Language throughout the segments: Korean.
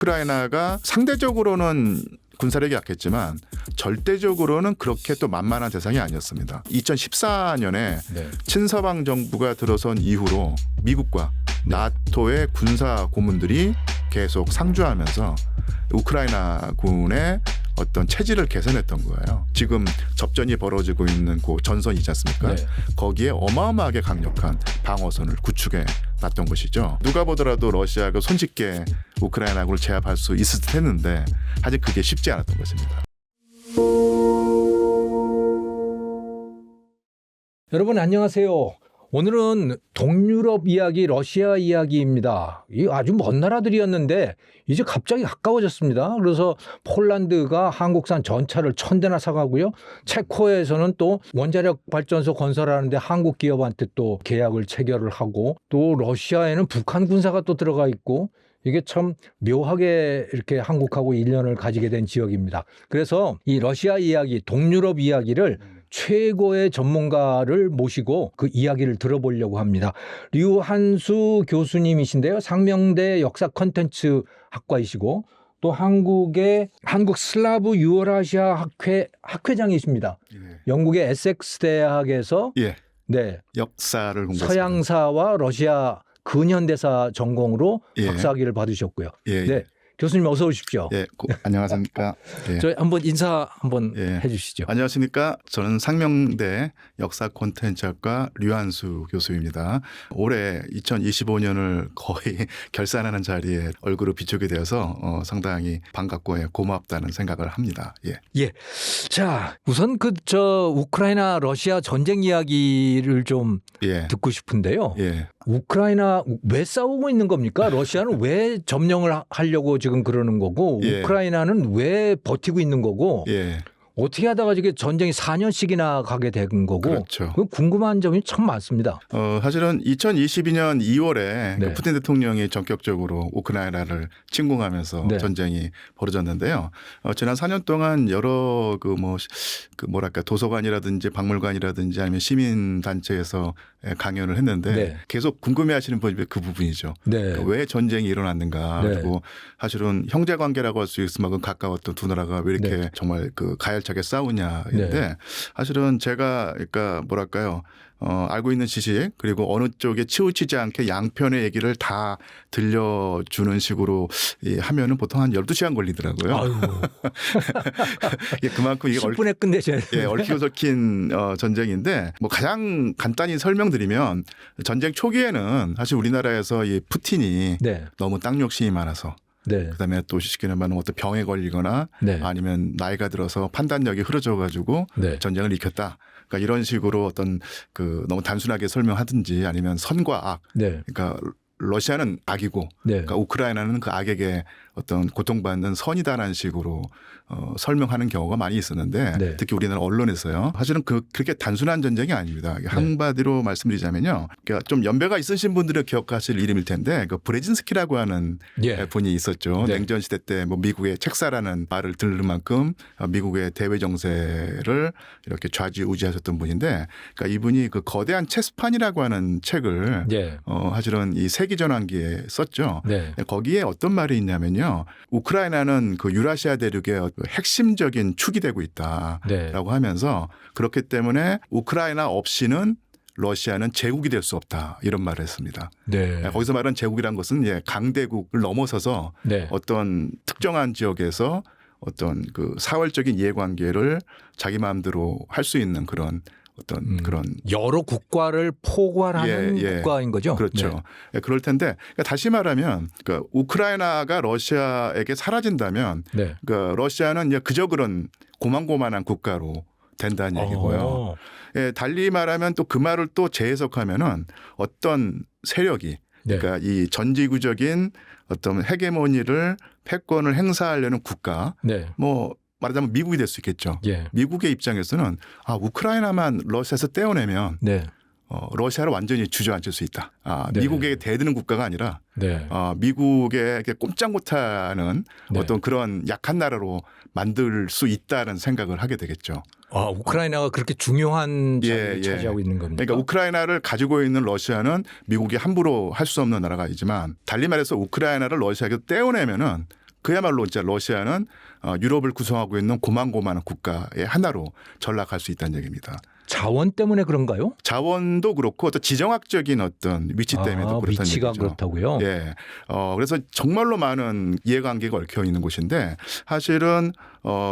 우크라이나가 상대적으로는 군사력이 약했지만 절대적으로는 그렇게 또 만만한 대상이 아니었습니다. 2014년에 친서방 정부가 들어선 이후로 미국과 나토의 군사 고문들이 계속 상주하면서 우크라이나 군의 어떤 체질을 개선했던 거예요. 지금 접전이 벌어지고 있는 그 전선이지 않습니까? 거기에 어마어마하게 강력한 방어선을 구축해 놨던 것이죠. 누가 보더라도 러시아가 손쉽게 우크라이나군을 제압할 수 있을 듯 했는데 아직 그게 쉽지 않았던 것입니다. 여러분 안녕하세요. 오늘은 동유럽 이야기, 러시아 이야기입니다. 이 아주 먼 나라들이었는데 이제 갑자기 가까워졌습니다. 그래서 폴란드가 한국산 전차를 1000대나 사가고요. 체코에서는 또 원자력 발전소 건설하는데 한국 기업한테 또 계약을 체결을 하고, 또 러시아에는 북한 군사가 또 들어가 있고, 이게 참 묘하게 이렇게 한국하고 인연을 가지게 된 지역입니다. 그래서 이 러시아 이야기, 동유럽 이야기를 최고의 전문가를 모시고 그 이야기를 들어보려고 합니다. 류한수 교수님이신데요. 상명대 역사 콘텐츠 학과이시고 또 한국의 한국 슬라브 유어라시아 학회장이십니다. 영국의 에섹스 대학에서 역사를 공부했습니다. 서양사와 러시아 근현대사 전공으로 박사학위를 받으셨고요. 네. 교수님 어서 오십시오. 안녕하십니까. 저희 한번 인사 한번 해주시죠. 안녕하십니까. 저는 상명대 역사 콘텐츠학과 류한수 교수입니다. 올해 2025년을 거의 결산하는 자리에 얼굴을 비추게 되어서 상당히 반갑고 고맙다는 생각을 합니다. 자, 우선 우크라이나 러시아 전쟁 이야기를 좀 듣고 싶은데요. 우크라이나 왜 싸우고 있는 겁니까? 러시아는 왜 점령을 하려고 지금 그러는 거고, 우크라이나는 왜 버티고 있는 거고, 어떻게 하다가 이게 전쟁이 4년씩이나 가게 된 거고, 그렇죠. 궁금한 점이 참 많습니다. 사실은 2022년 2월에 푸틴 대통령이 전격적으로 우크라이나를 침공하면서 전쟁이 벌어졌는데요. 지난 4년 동안 여러 도서관이라든지 박물관이라든지 아니면 시민 단체에서 강연을 했는데 계속 궁금해하시는 분이 그 부분이죠. 왜 전쟁이 일어났는가. 그리고 사실은 형제 관계라고 할 수 있을 만큼 가까웠던 두 나라가 왜 이렇게 정말 가열차게 싸우냐인데 사실은 제가 알고 있는 지식 그리고 어느 쪽에 치우치지 않게 양편의 얘기를 다 들려주는 식으로 하면은 보통 한 12시간 걸리더라고요. 그만큼 이게 10분에 끝내셔야 얽히고 설킨 전쟁인데 가장 간단히 설명드리면 전쟁 초기에는 사실 우리나라에서 이 푸틴이 너무 땅 욕심이 많아서 그다음에 또 쉽게 말하면 어떤 병에 걸리거나 아니면 나이가 들어서 판단력이 흐려져 가지고 전쟁을 일으켰다. 그러니까 이런 식으로 어떤 너무 단순하게 설명하든지 아니면 선과 악. 그러니까 러시아는 악이고 그러니까 우크라이나는 그 악에게 어떤 고통받는 선이다라는 식으로 설명하는 경우가 많이 있었는데 특히 우리나라 언론에서요. 사실은 그렇게 단순한 전쟁이 아닙니다. 한마디로 말씀드리자면요. 그러니까 좀 연배가 있으신 분들은 기억하실 이름일 텐데 브레진스키라고 하는 분이 있었죠. 냉전 시대 때 미국의 책사라는 말을 들을 만큼 미국의 대외 정세를 이렇게 좌지우지하셨던 분인데, 그러니까 이분이 그 거대한 체스판이라고 하는 책을 사실은 이 세기전환기에 썼죠. 거기에 어떤 말이 있냐면요. 우크라이나는 그 유라시아 대륙의 핵심적인 축이 되고 있다라고 하면서, 그렇기 때문에 우크라이나 없이는 러시아는 제국이 될 수 없다, 이런 말을 했습니다. 거기서 말하는 제국이란 것은 강대국을 넘어서서 어떤 특정한 지역에서 어떤 사회적인 이해관계를 자기 마음대로 할 수 있는 그런 그런 여러 국가를 포괄하는 국가인 거죠. 그렇죠. 그럴 텐데 다시 말하면 우크라이나가 러시아에게 사라진다면 러시아는 그저 그런 고만고만한 국가로 된다는 얘기고요. 달리 말하면 또 그 말을 또 재해석하면은 어떤 세력이 그러니까 이 전지구적인 어떤 헤게모니를 패권을 행사하려는 국가, 말하자면 미국이 될 수 있겠죠. 미국의 입장에서는 우크라이나만 러시아에서 떼어내면 러시아를 완전히 주저앉힐 수 있다. 미국에게 대드는 국가가 아니라 미국에게 꼼짝 못하는 어떤 그런 약한 나라로 만들 수 있다는 생각을 하게 되겠죠. 우크라이나가 그렇게 중요한 자리를 차지하고 있는 겁니까? 그러니까 우크라이나를 가지고 있는 러시아는 미국이 함부로 할 수 없는 나라가 아니지만, 달리 말해서 우크라이나를 러시아에게 떼어내면은 그야말로 이제 러시아는 유럽을 구성하고 있는 고만고만한 국가의 하나로 전락할 수 있다는 얘기입니다. 자원 때문에 그런가요? 자원도 그렇고 어떤 지정학적인 어떤 위치 때문에도 그렇다는 위치가 얘기죠. 그렇다고요? 예. 그래서 정말로 많은 이해관계가 얽혀 있는 곳인데 사실은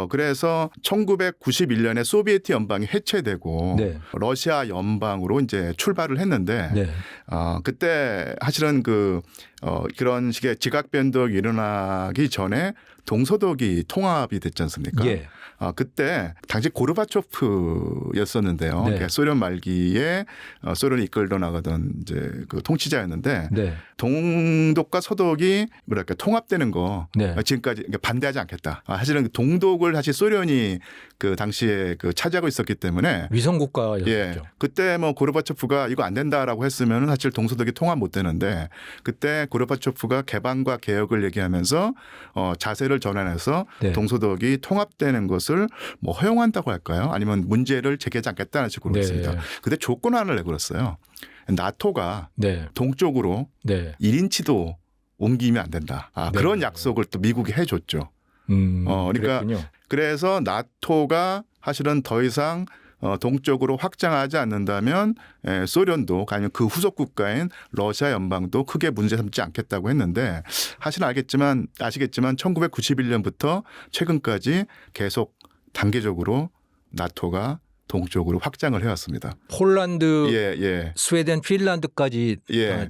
그래서 1991년에 소비에트 연방이 해체되고 네. 러시아 연방으로 이제 출발을 했는데 네. 그때 사실은 그런 식의 지각 변동이 일어나기 전에 동서독이 통합이 됐지 않습니까? 예. 그때 당시 고르바초프였었는데요. 네. 그러니까 소련 말기에 소련이 이끌어 나가던 이제 그 통치자였는데 네. 동독과 서독이 뭐랄까 통합되는 거 네. 지금까지 반대하지 않겠다. 사실은 동독을 사실 소련이 그 당시에 차지하고 있었기 때문에 위성 국가였죠. 예, 그때 뭐 고르바초프가 이거 안 된다라고 했으면 사실 동서독이 통합 못 되는데 그때 고르바초프가 개방과 개혁을 얘기하면서 자세를 전환해서 네. 동서독이 통합되는 것을 뭐 허용한다고 할까요? 아니면 문제를 제기하지 않겠다는 식으로 네. 했습니다. 근데 조건 하나를 내걸었어요. 나토가 네. 동쪽으로 네. 1인치도 옮기면 안 된다. 네. 그런 약속을 또 미국이 해줬죠. 그러니까 그랬군요. 그래서 나토가 사실은 더 이상 동쪽으로 확장하지 않는다면 소련도 아니면 그 후속 국가인 러시아 연방도 크게 문제 삼지 않겠다고 했는데 사실 아시겠지만 1991년부터 최근까지 계속 단계적으로 나토가 동쪽으로 확장을 해왔습니다. 폴란드, 스웨덴, 핀란드까지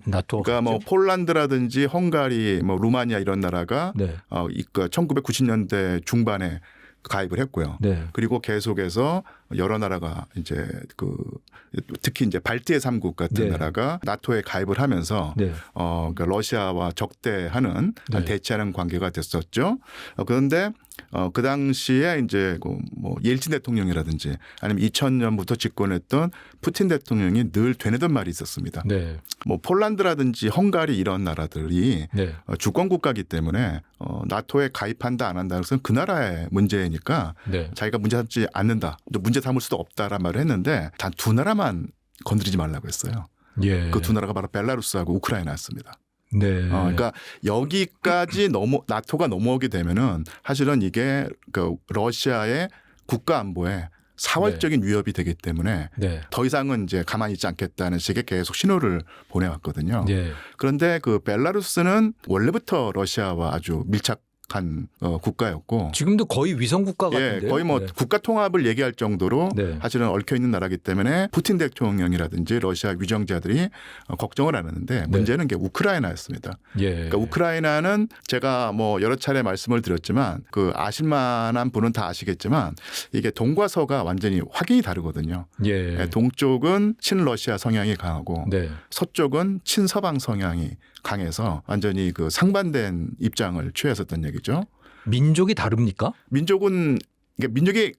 나토. 그러니까 뭐 폴란드라든지 헝가리, 뭐 루마니아 이런 나라가 1990년대 중반에 가입을 했고요. 네. 그리고 계속해서 여러 나라가 이제 특히 이제 발트해 3국 같은 네. 나라가 나토에 가입을 하면서 그러니까 러시아와 적대하는 대치하는 관계가 됐었죠. 그런데 그 당시에 이제 뭐 옐친 대통령이라든지 아니면 2000년부터 집권했던 푸틴 대통령이 늘 되뇌던 말이 있었습니다. 네. 뭐 폴란드라든지 헝가리 이런 나라들이 주권 국가이기 때문에 나토에 가입한다 안 한다는 것은 그 나라의 문제니까 자기가 문제 삼지 않는다. 또 문제 삼을 수도 없다라는 말을 했는데 단 두 나라만 건드리지 말라고 했어요. 그 두 나라가 바로 벨라루스하고 우크라이나였습니다. 네. 그러니까 여기까지 나토가 넘어오게 되면은 사실은 이게 러시아의 국가 안보에 사활적인 위협이 되기 때문에 더 이상은 이제 가만히 있지 않겠다는 식의 계속 신호를 보내왔거든요. 그런데 그 벨라루스는 원래부터 러시아와 아주 밀착한 국가였고 지금도 거의 위성 국가 같은데요. 거의 뭐 국가 통합을 얘기할 정도로 사실은 얽혀 있는 나라이기 때문에 푸틴 대통령이라든지 러시아 위정자들이 걱정을 안 하는데 문제는 게 우크라이나였습니다. 그러니까 우크라이나는 제가 뭐 여러 차례 말씀을 드렸지만 아실 만한 분은 다 아시겠지만 이게 동과 서가 완전히 확연히 다르거든요. 동쪽은 친러시아 성향이 강하고 서쪽은 친서방 성향이 강해서 완전히 상반된 입장을 취했었던 얘기죠. 민족이 다릅니까? 민족이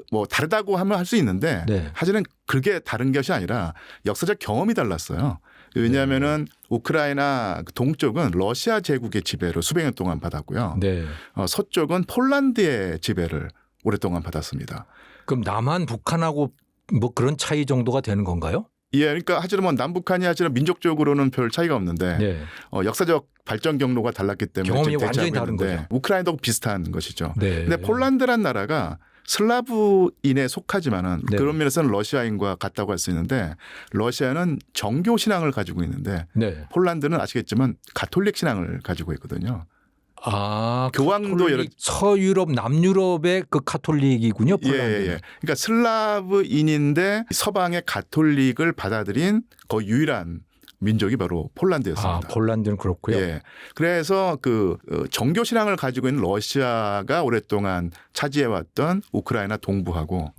뭐 다르다고 하면 할 수 있는데 사실은 그게 다른 것이 아니라 역사적 경험이 달랐어요. 왜냐하면은 우크라이나 동쪽은 러시아 제국의 지배를 수백 년 동안 받았고요. 서쪽은 폴란드의 지배를 오랫동안 받았습니다. 그럼 남한, 북한하고 뭐 그런 차이 정도가 되는 건가요? 그러니까 하지만 뭐 남북한이 하지만 민족적으로는 별 차이가 없는데 역사적 발전 경로가 달랐기 때문에 경험이 완전히 다른 거죠. 우크라이나도 비슷한 것이죠. 근데 폴란드란 나라가 슬라브인에 속하지만은 그런 면에서는 러시아인과 같다고 할 수 있는데 러시아는 정교 신앙을 가지고 있는데 폴란드는 아시겠지만 가톨릭 신앙을 가지고 있거든요. 교황도 서유럽, 남유럽의 그 가톨릭이군요. 폴란드는. 그러니까 슬라브인인데 서방의 가톨릭을 받아들인 거의 유일한 민족이 바로 폴란드였습니다. 폴란드는 그렇고요. 그래서 정교 신앙을 가지고 있는 러시아가 오랫동안 차지해왔던 우크라이나 동부하고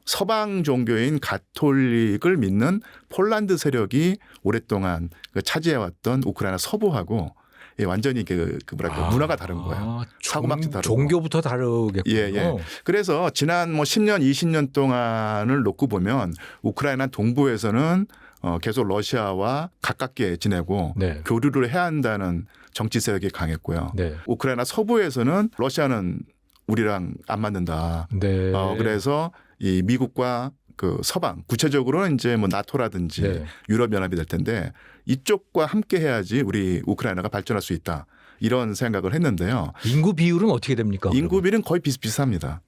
서방 종교인 가톨릭을 믿는 폴란드 세력이 오랫동안 차지해왔던 우크라이나 서부하고 완전히 문화가 다른 거예요. 사고방식 다르고. 종교부터 다르겠군요. 그래서 지난 10년, 20년 동안을 놓고 보면 우크라이나 동부에서는 계속 러시아와 가깝게 지내고 교류를 해야 한다는 정치 세력이 강했고요. 우크라이나 서부에서는 러시아는 우리랑 안 맞는다. 그래서 이 미국과 서방, 구체적으로는 이제 뭐 나토라든지 유럽연합이 될 텐데 이쪽과 함께 해야지 우리 우크라이나가 발전할 수 있다. 이런 생각을 했는데요. 인구 비율은 어떻게 됩니까? 인구 비율은 거의 비슷비슷합니다.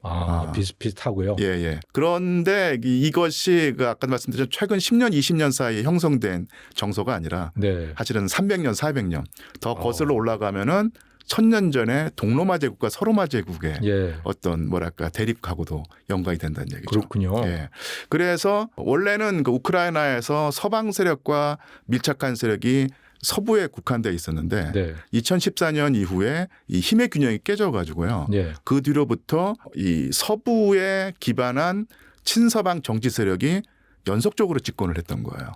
비슷비슷하고요. 예, 예. 그런데 이것이 아까 말씀드린 최근 10년, 20년 사이에 형성된 정서가 아니라 네. 사실은 300년, 400년 더 거슬러 올라가면은 1000년 전에 동로마 제국과 서로마 제국의 어떤 뭐랄까 대립하고도 연관이 된다는 얘기죠. 그렇군요. 예. 그래서 원래는 그 우크라이나에서 서방 세력과 밀착한 세력이 서부에 국한돼 있었는데 2014년 이후에 이 힘의 균형이 깨져가지고요. 그 뒤로부터 이 서부에 기반한 친서방 정치 세력이 연속적으로 집권을 했던 거예요.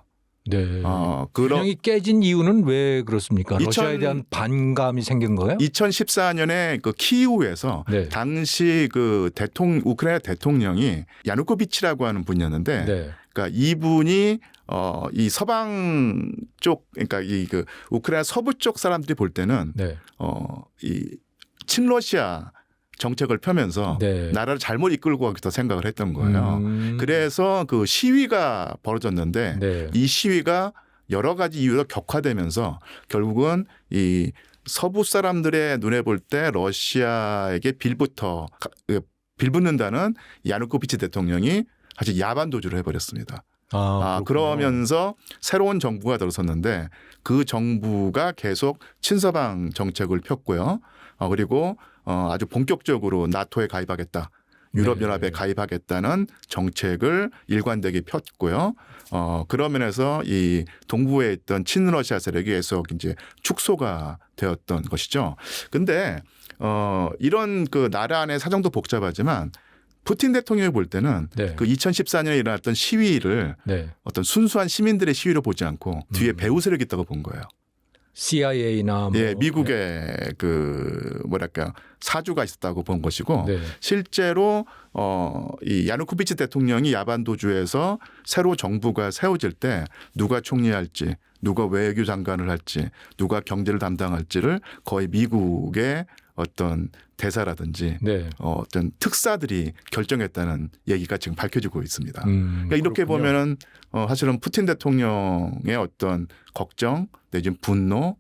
네. 균형이 깨진 이유는 왜 그렇습니까? 러시아에 대한 반감이 생긴 거예요? 2014년에 그 키이우에서 당시 그 우크라이나 대통령이 야누코비치라고 하는 분이었는데, 그러니까 이분이 이 서방 쪽, 그러니까 이 그 우크라이나 서부 쪽 사람들이 볼 때는 이 친러시아 정책을 펴면서 나라를 잘못 이끌고 가겠다 생각을 했던 거예요. 그래서 그 시위가 벌어졌는데 이 시위가 여러 가지 이유로 격화되면서 결국은 이 서부 사람들의 눈에 볼 때 러시아에게 빌붙는다는 야누코비치 대통령이 사실 야반 도주를 해버렸습니다. 그러면서 새로운 정부가 들어섰는데 그 정부가 계속 친서방 정책을 폈고요. 그리고 아주 본격적으로 나토에 가입하겠다. 유럽연합에 가입하겠다는 정책을 일관되게 폈고요. 그런 면에서 이 동부에 있던 친러시아 세력이 계속 이제 축소가 되었던 것이죠. 근데 이런 그 나라 안의 사정도 복잡하지만 푸틴 대통령이 볼 때는 그 2014년에 일어났던 시위를 어떤 순수한 시민들의 시위로 보지 않고 뒤에 배후 세력이 있다고 본 거예요. CIA나 미국의 그 뭐랄까 사주가 있었다고 본 것이고 실제로 이 야누코비치 대통령이 야반 도주에서 새로 정부가 세워질 때 누가 총리할지, 누가 외교 장관을 할지, 누가 경제를 담당할지를 거의 미국의 어떤 대사라든지 어떤 특사들이 결정했다는 얘기가 지금 밝혀지고 있습니다. 그러니까 이렇게 보면은 사실은 푸틴 대통령의 어떤 걱정 내지는 분노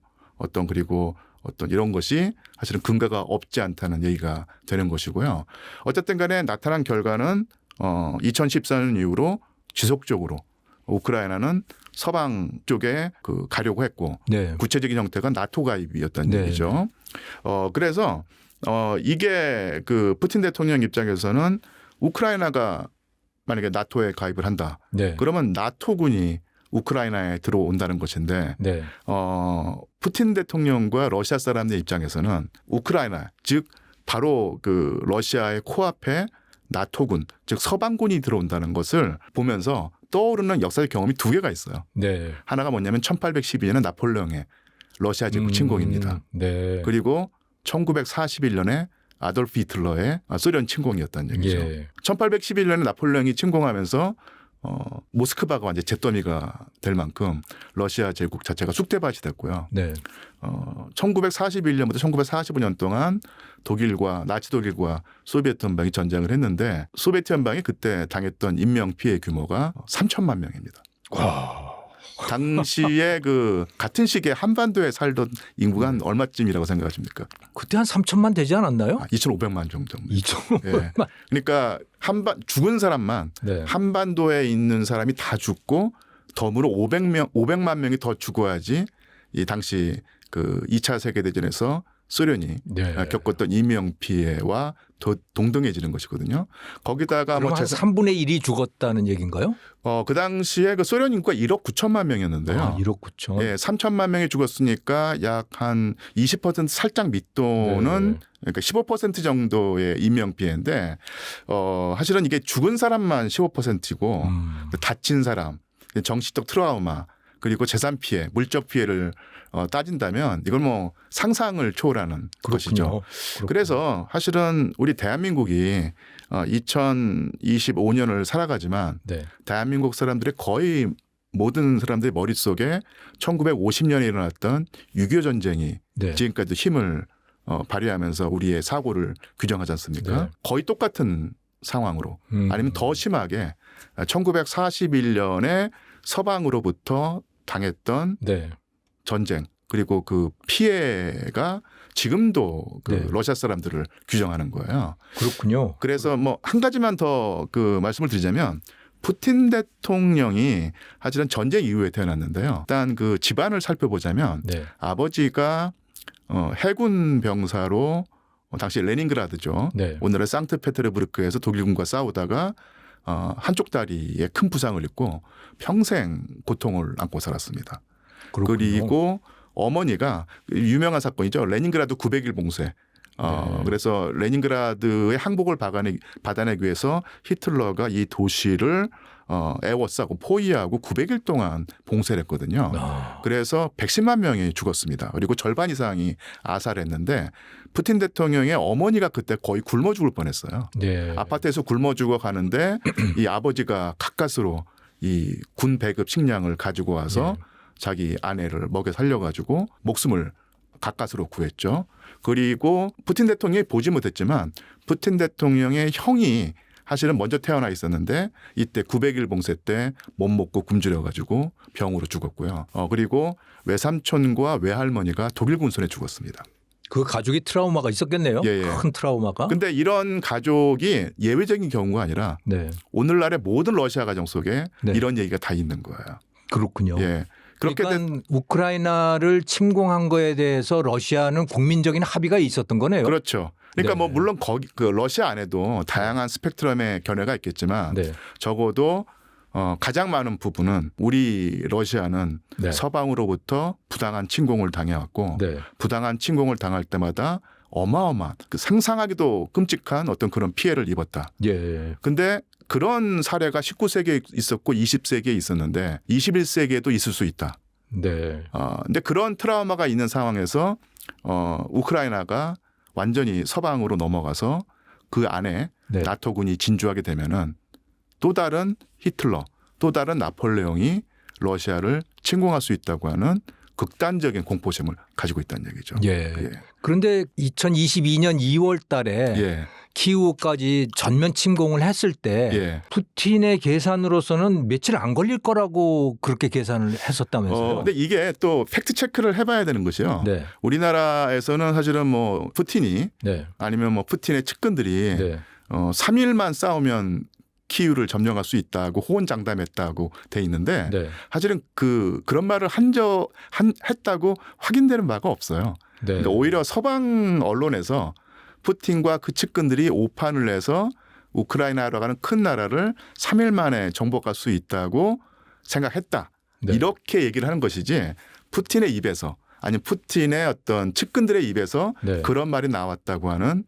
그리고 어떤 이런 것이 사실은 근거가 없지 않다는 얘기가 되는 것이고요. 어쨌든 간에 나타난 결과는 2014년 이후로 지속적으로 우크라이나는 서방 쪽에 가려고 했고 구체적인 형태가 나토 가입이었다는 얘기죠. 그래서 이게 그 푸틴 대통령 입장에서는 우크라이나가 만약에 나토에 가입을 한다. 그러면 나토군이 우크라이나에 들어온다는 것인데 푸틴 대통령과 러시아 사람들 입장에서는 우크라이나 즉 바로 그 러시아의 코앞에 나토군 즉 서방군이 들어온다는 것을 보면서 떠오르는 역사적 경험이 두 개가 있어요. 하나가 뭐냐면 1812년에 나폴레옹의 러시아 제국 침공입니다. 그리고 1941년에 아돌프 히틀러의 소련 침공이었다는 얘기죠. 1811년에 나폴레옹이 침공하면서 모스크바가 완전 잿더미가 될 만큼 러시아 제국 자체가 쑥대밭이 됐고요. 1941년부터 1945년 동안 나치 독일과 소비에트 연방이 전쟁을 했는데 소비에트 연방이 그때 당했던 인명 피해 규모가 3천만 명입니다. 당시에 그 같은 시기에 한반도에 살던 인구가 한 얼마쯤이라고 생각하십니까? 그때 한 3천만 되지 않았나요? 2,500만 정도. 2,500만. 그러니까 죽은 사람만 한반도에 있는 사람이 다 죽고 덤으로 500만 명이 더 죽어야지 이 당시 그 2차 세계대전에서 소련이 겪었던 인명 피해와 더 동등해지는 것이거든요. 거기다가 그럼 한 3분의 1이 죽었다는 얘기인가요? 그 당시에 그 소련 인구가 1억 9천만 명이었는데요. 1억 9천. 3천만 명이 죽었으니까 약 한 20% 살짝 밑도는 그러니까 15% 정도의 인명 피해인데 사실은 이게 죽은 사람만 15%이고 다친 사람, 정신적 트라우마 그리고 재산 피해, 물적 피해를 따진다면 이건 뭐 상상을 초월하는 것이죠. 그래서 사실은 우리 대한민국이 2025년을 살아가지만 대한민국 사람들의 거의 모든 사람들의 머릿속에 1950년에 일어났던 6.25 전쟁이 지금까지 힘을 발휘하면서 우리의 사고를 규정하지 않습니까? 거의 똑같은 상황으로 아니면 더 심하게 1941년에 서방으로부터 당했던 전쟁 그리고 그 피해가 지금도 그 네. 러시아 사람들을 규정하는 거예요. 그렇군요. 그래서 뭐 한 가지만 더 그 말씀을 드리자면 푸틴 대통령이 사실은 전쟁 이후에 태어났는데요. 일단 그 집안을 살펴보자면 네. 아버지가 해군 병사로 당시 레닌그라드죠. 네. 오늘의 상트페테르부르크에서 독일군과 싸우다가 한쪽 다리에 큰 부상을 입고 평생 고통을 안고 살았습니다. 그렇군요. 그리고 어머니가 유명한 사건이죠. 레닌그라드 900일 봉쇄. 네. 그래서 레닌그라드의 항복을 받아내기 위해서 히틀러가 이 도시를 에워싸고 포위하고 900일 동안 봉쇄를 했거든요. 그래서 110만 명이 죽었습니다. 그리고 절반 이상이 아살했는데 푸틴 대통령의 어머니가 그때 거의 굶어 죽을 뻔했어요. 네. 아파트에서 굶어 죽어 가는데 이 아버지가 가까스로 이 군 배급 식량을 가지고 와서 자기 아내를 먹여 살려가지고 목숨을 가까스로 구했죠. 그리고 푸틴 대통령이 보지 못했지만 푸틴 대통령의 형이 사실은 먼저 태어나 있었는데 이때 900일 봉쇄 때 못 먹고 굶주려 가지고 병으로 죽었고요. 그리고 외삼촌과 외할머니가 독일군 손에 죽었습니다. 그 가족이 트라우마가 있었겠네요. 예, 예. 큰 트라우마가. 근데 이런 가족이 예외적인 경우가 아니라 네. 오늘날의 모든 러시아 가정 속에 네. 이런 얘기가 다 있는 거예요. 그렇군요. 예. 그렇게 그러니까 우크라이나를 침공한 거에 대해서 러시아는 국민적인 합의가 있었던 거네요. 그렇죠. 그러니까 네. 뭐 물론 거기 그 러시아 안에도 다양한 스펙트럼의 견해가 있겠지만 네. 적어도 가장 많은 부분은 우리 러시아는 네. 서방으로부터 부당한 침공을 당해왔고 네. 부당한 침공을 당할 때마다 어마어마한 그 상상하기도 끔찍한 어떤 그런 피해를 입었다. 예. 근데 그런 사례가 19세기에 있었고 20세기에 있었는데 21세기에도 있을 수 있다. 네. 근데 그런 트라우마가 있는 상황에서 우크라이나가 완전히 서방으로 넘어가서 그 안에 네. 나토군이 진주하게 되면은 또 다른 히틀러, 또 다른 나폴레옹이 러시아를 침공할 수 있다고 하는 극단적인 공포심을 가지고 있다는 얘기죠. 예. 예. 그런데 2022년 2월 달에 예. 키우까지 전면 침공을 했을 때 예. 푸틴의 계산으로서는 며칠 안 걸릴 거라고 그렇게 계산을 했었다면서요. 근데 이게 또 팩트 체크를 해봐야 되는 것이요. 네. 우리나라에서는 사실은 뭐 푸틴이 네. 아니면 뭐 푸틴의 측근들이 네. 3일만 싸우면 키우를 점령할 수 있다고 호언장담했다고 돼 있는데 네. 사실은 그런 말을 했다고 확인되는 바가 없어요. 네. 그러니까 오히려 서방 언론에서 푸틴과 그 측근들이 오판을 해서 우크라이나라고 하는 큰 나라를 3일 만에 정복할 수 있다고 생각했다. 네. 이렇게 얘기를 하는 것이지 푸틴의 입에서 아니면 푸틴의 어떤 측근들의 입에서 네. 그런 말이 나왔다고 하는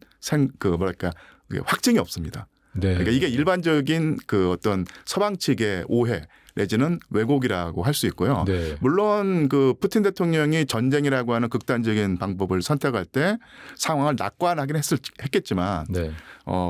그게 확증이 없습니다. 네. 그러니까 이게 일반적인 그 어떤 서방 측의 오해 내지는 왜곡이라고 할 수 있고요. 네. 물론 그 푸틴 대통령이 전쟁이라고 하는 극단적인 방법을 선택할 때 상황을 낙관하긴 했겠지만 네.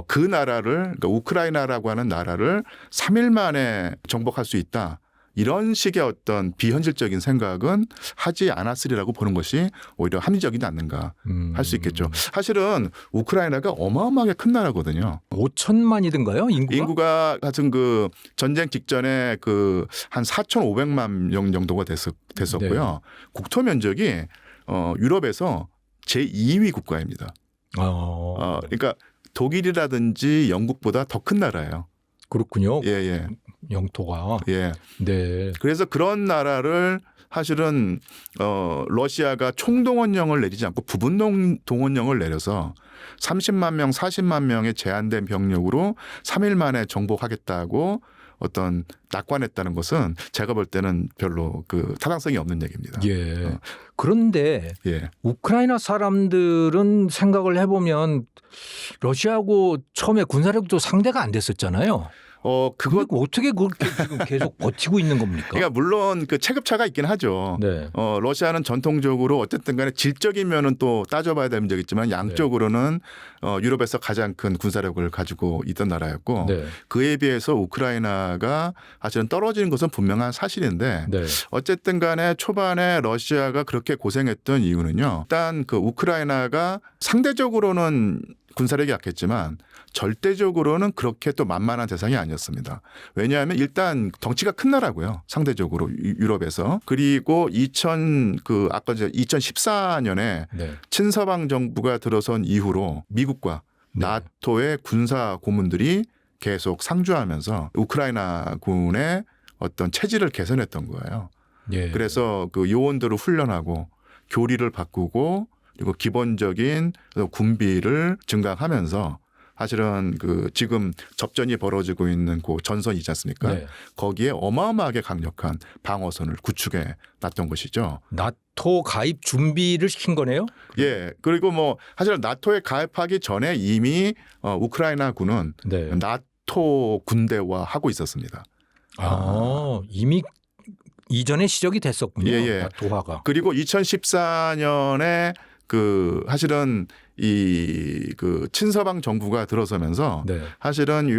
그 나라를 그러니까 우크라이나라고 하는 나라를 3일 만에 정복할 수 있다. 이런 식의 어떤 비현실적인 생각은 하지 않았으리라고 보는 것이 오히려 합리적이지 않는가 할 수 있겠죠. 사실은 우크라이나가 어마어마하게 큰 나라거든요. 5천만이든가요? 인구가 같은 그 전쟁 직전에 그 한 4,500만 명 정도가 됐었고요. 네. 국토 면적이 유럽에서 제2위 국가입니다. 그러니까 독일이라든지 영국보다 더 큰 나라예요. 그렇군요. 예, 예. 영토가. 예. 네. 그래서 그런 나라를 사실은 러시아가 총동원령을 내리지 않고 부분 동원령을 내려서 30만 명, 40만 명의 제한된 병력으로 3일 만에 정복하겠다고 어떤 낙관했다는 것은 제가 볼 때는 별로 그 타당성이 없는 얘기입니다. 예. 그런데 예. 우크라이나 사람들은 생각을 해보면 러시아하고 처음에 군사력도 상대가 안 됐었잖아요. 그거 어떻게 그렇게 지금 계속 버티고 있는 겁니까? 그러니까 물론 그 체급차가 있긴 하죠. 네. 러시아는 전통적으로 어쨌든 간에 질적인 면은 또 따져봐야 되는 적이 있지만 양적으로는 유럽에서 가장 큰 군사력을 가지고 있던 나라였고 네. 그에 비해서 우크라이나가 사실은 떨어지는 것은 분명한 사실인데 네. 어쨌든 간에 초반에 러시아가 그렇게 고생했던 이유는요. 일단 그 우크라이나가 상대적으로는 군사력이 약했지만 절대적으로는 그렇게 또 만만한 대상이 아니었습니다. 왜냐하면 일단 덩치가 큰 나라고요. 상대적으로 유럽에서. 그리고 아까 2014년에 네. 친서방 정부가 들어선 이후로 미국과 나토의 군사 고문들이 계속 상주하면서 우크라이나군의 어떤 체질을 개선했던 거예요. 예. 그래서 그 요원들을 훈련하고 교리를 바꾸고 그리고 기본적인 군비를 증강하면서 사실은 그 지금 접전이 벌어지고 있는 그 전선이지 않습니까? 네. 거기에 어마어마하게 강력한 방어선을 구축해 놨던 것이죠. 나토 가입 준비를 시킨 거네요? 예. 그리고 뭐 사실 나토에 가입하기 전에 이미 우크라이나군은 네. 나토 군대화하고 있었습니다. 이미 이전에 시작이 됐었군요. 예. 나토화가. 그리고 2014년에 그 사실은 그 친서방 정부가 들어서면서 네. 사실은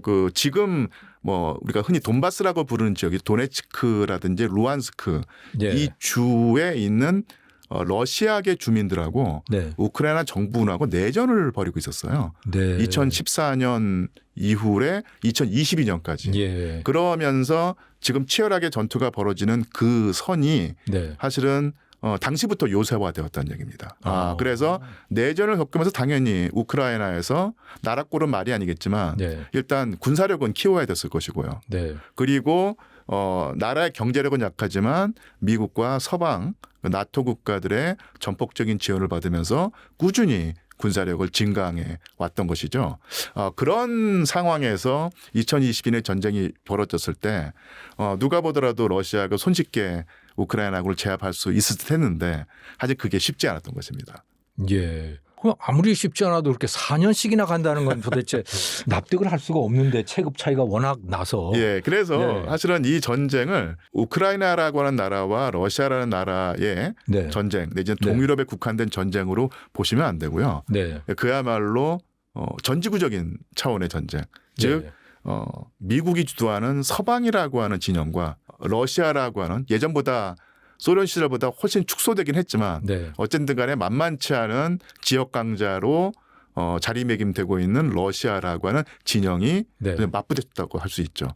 그 지금 뭐 우리가 흔히 돈바스라고 부르는 지역이 도네츠크라든지 루안스크 예. 이 주에 있는 러시아계 주민들하고 네. 우크라이나 정부하고 내전을 벌이고 있었어요. 네. 2014년 이후에 2022년까지. 예. 그러면서 지금 치열하게 전투가 벌어지는 그 선이 네. 사실은 당시부터 요새화되었다는 얘기입니다. 그래서 내전을 겪으면서 당연히 우크라이나에서 나라꼴은 말이 아니겠지만 네. 일단 군사력은 키워야 됐을 것이고요. 네. 그리고 나라의 경제력은 약하지만 미국과 서방 나토 국가들의 전폭적인 지원을 받으면서 꾸준히 군사력을 증강해 왔던 것이죠. 그런 상황에서 2022년 전쟁이 벌어졌을 때 누가 보더라도 러시아가 손쉽게 우크라이나군을 제압할 수 있을 듯 했는데 사실 그게 쉽지 않았던 것입니다. 예. 아무리 쉽지 않아도 그렇게 4년씩이나 간다는 건 도대체 납득을 할 수가 없는데 체급 차이가 워낙 나서. 예, 그래서 사실은 이 전쟁을 우크라이나라고 하는 나라와 러시아라는 나라의 전쟁 내지는 동유럽에 국한된 전쟁으로 보시면 안 되고요. 그야말로 전지구적인 차원의 전쟁. 즉 미국이 주도하는 서방이라고 하는 진영과 러시아라고 하는 예전보다 소련 시절보다 훨씬 축소되긴 했지만 어쨌든 간에 만만치 않은 지역 강자로 자리매김되고 있는 러시아라고 하는 진영이 맞부딪혔다고 할 수 있죠.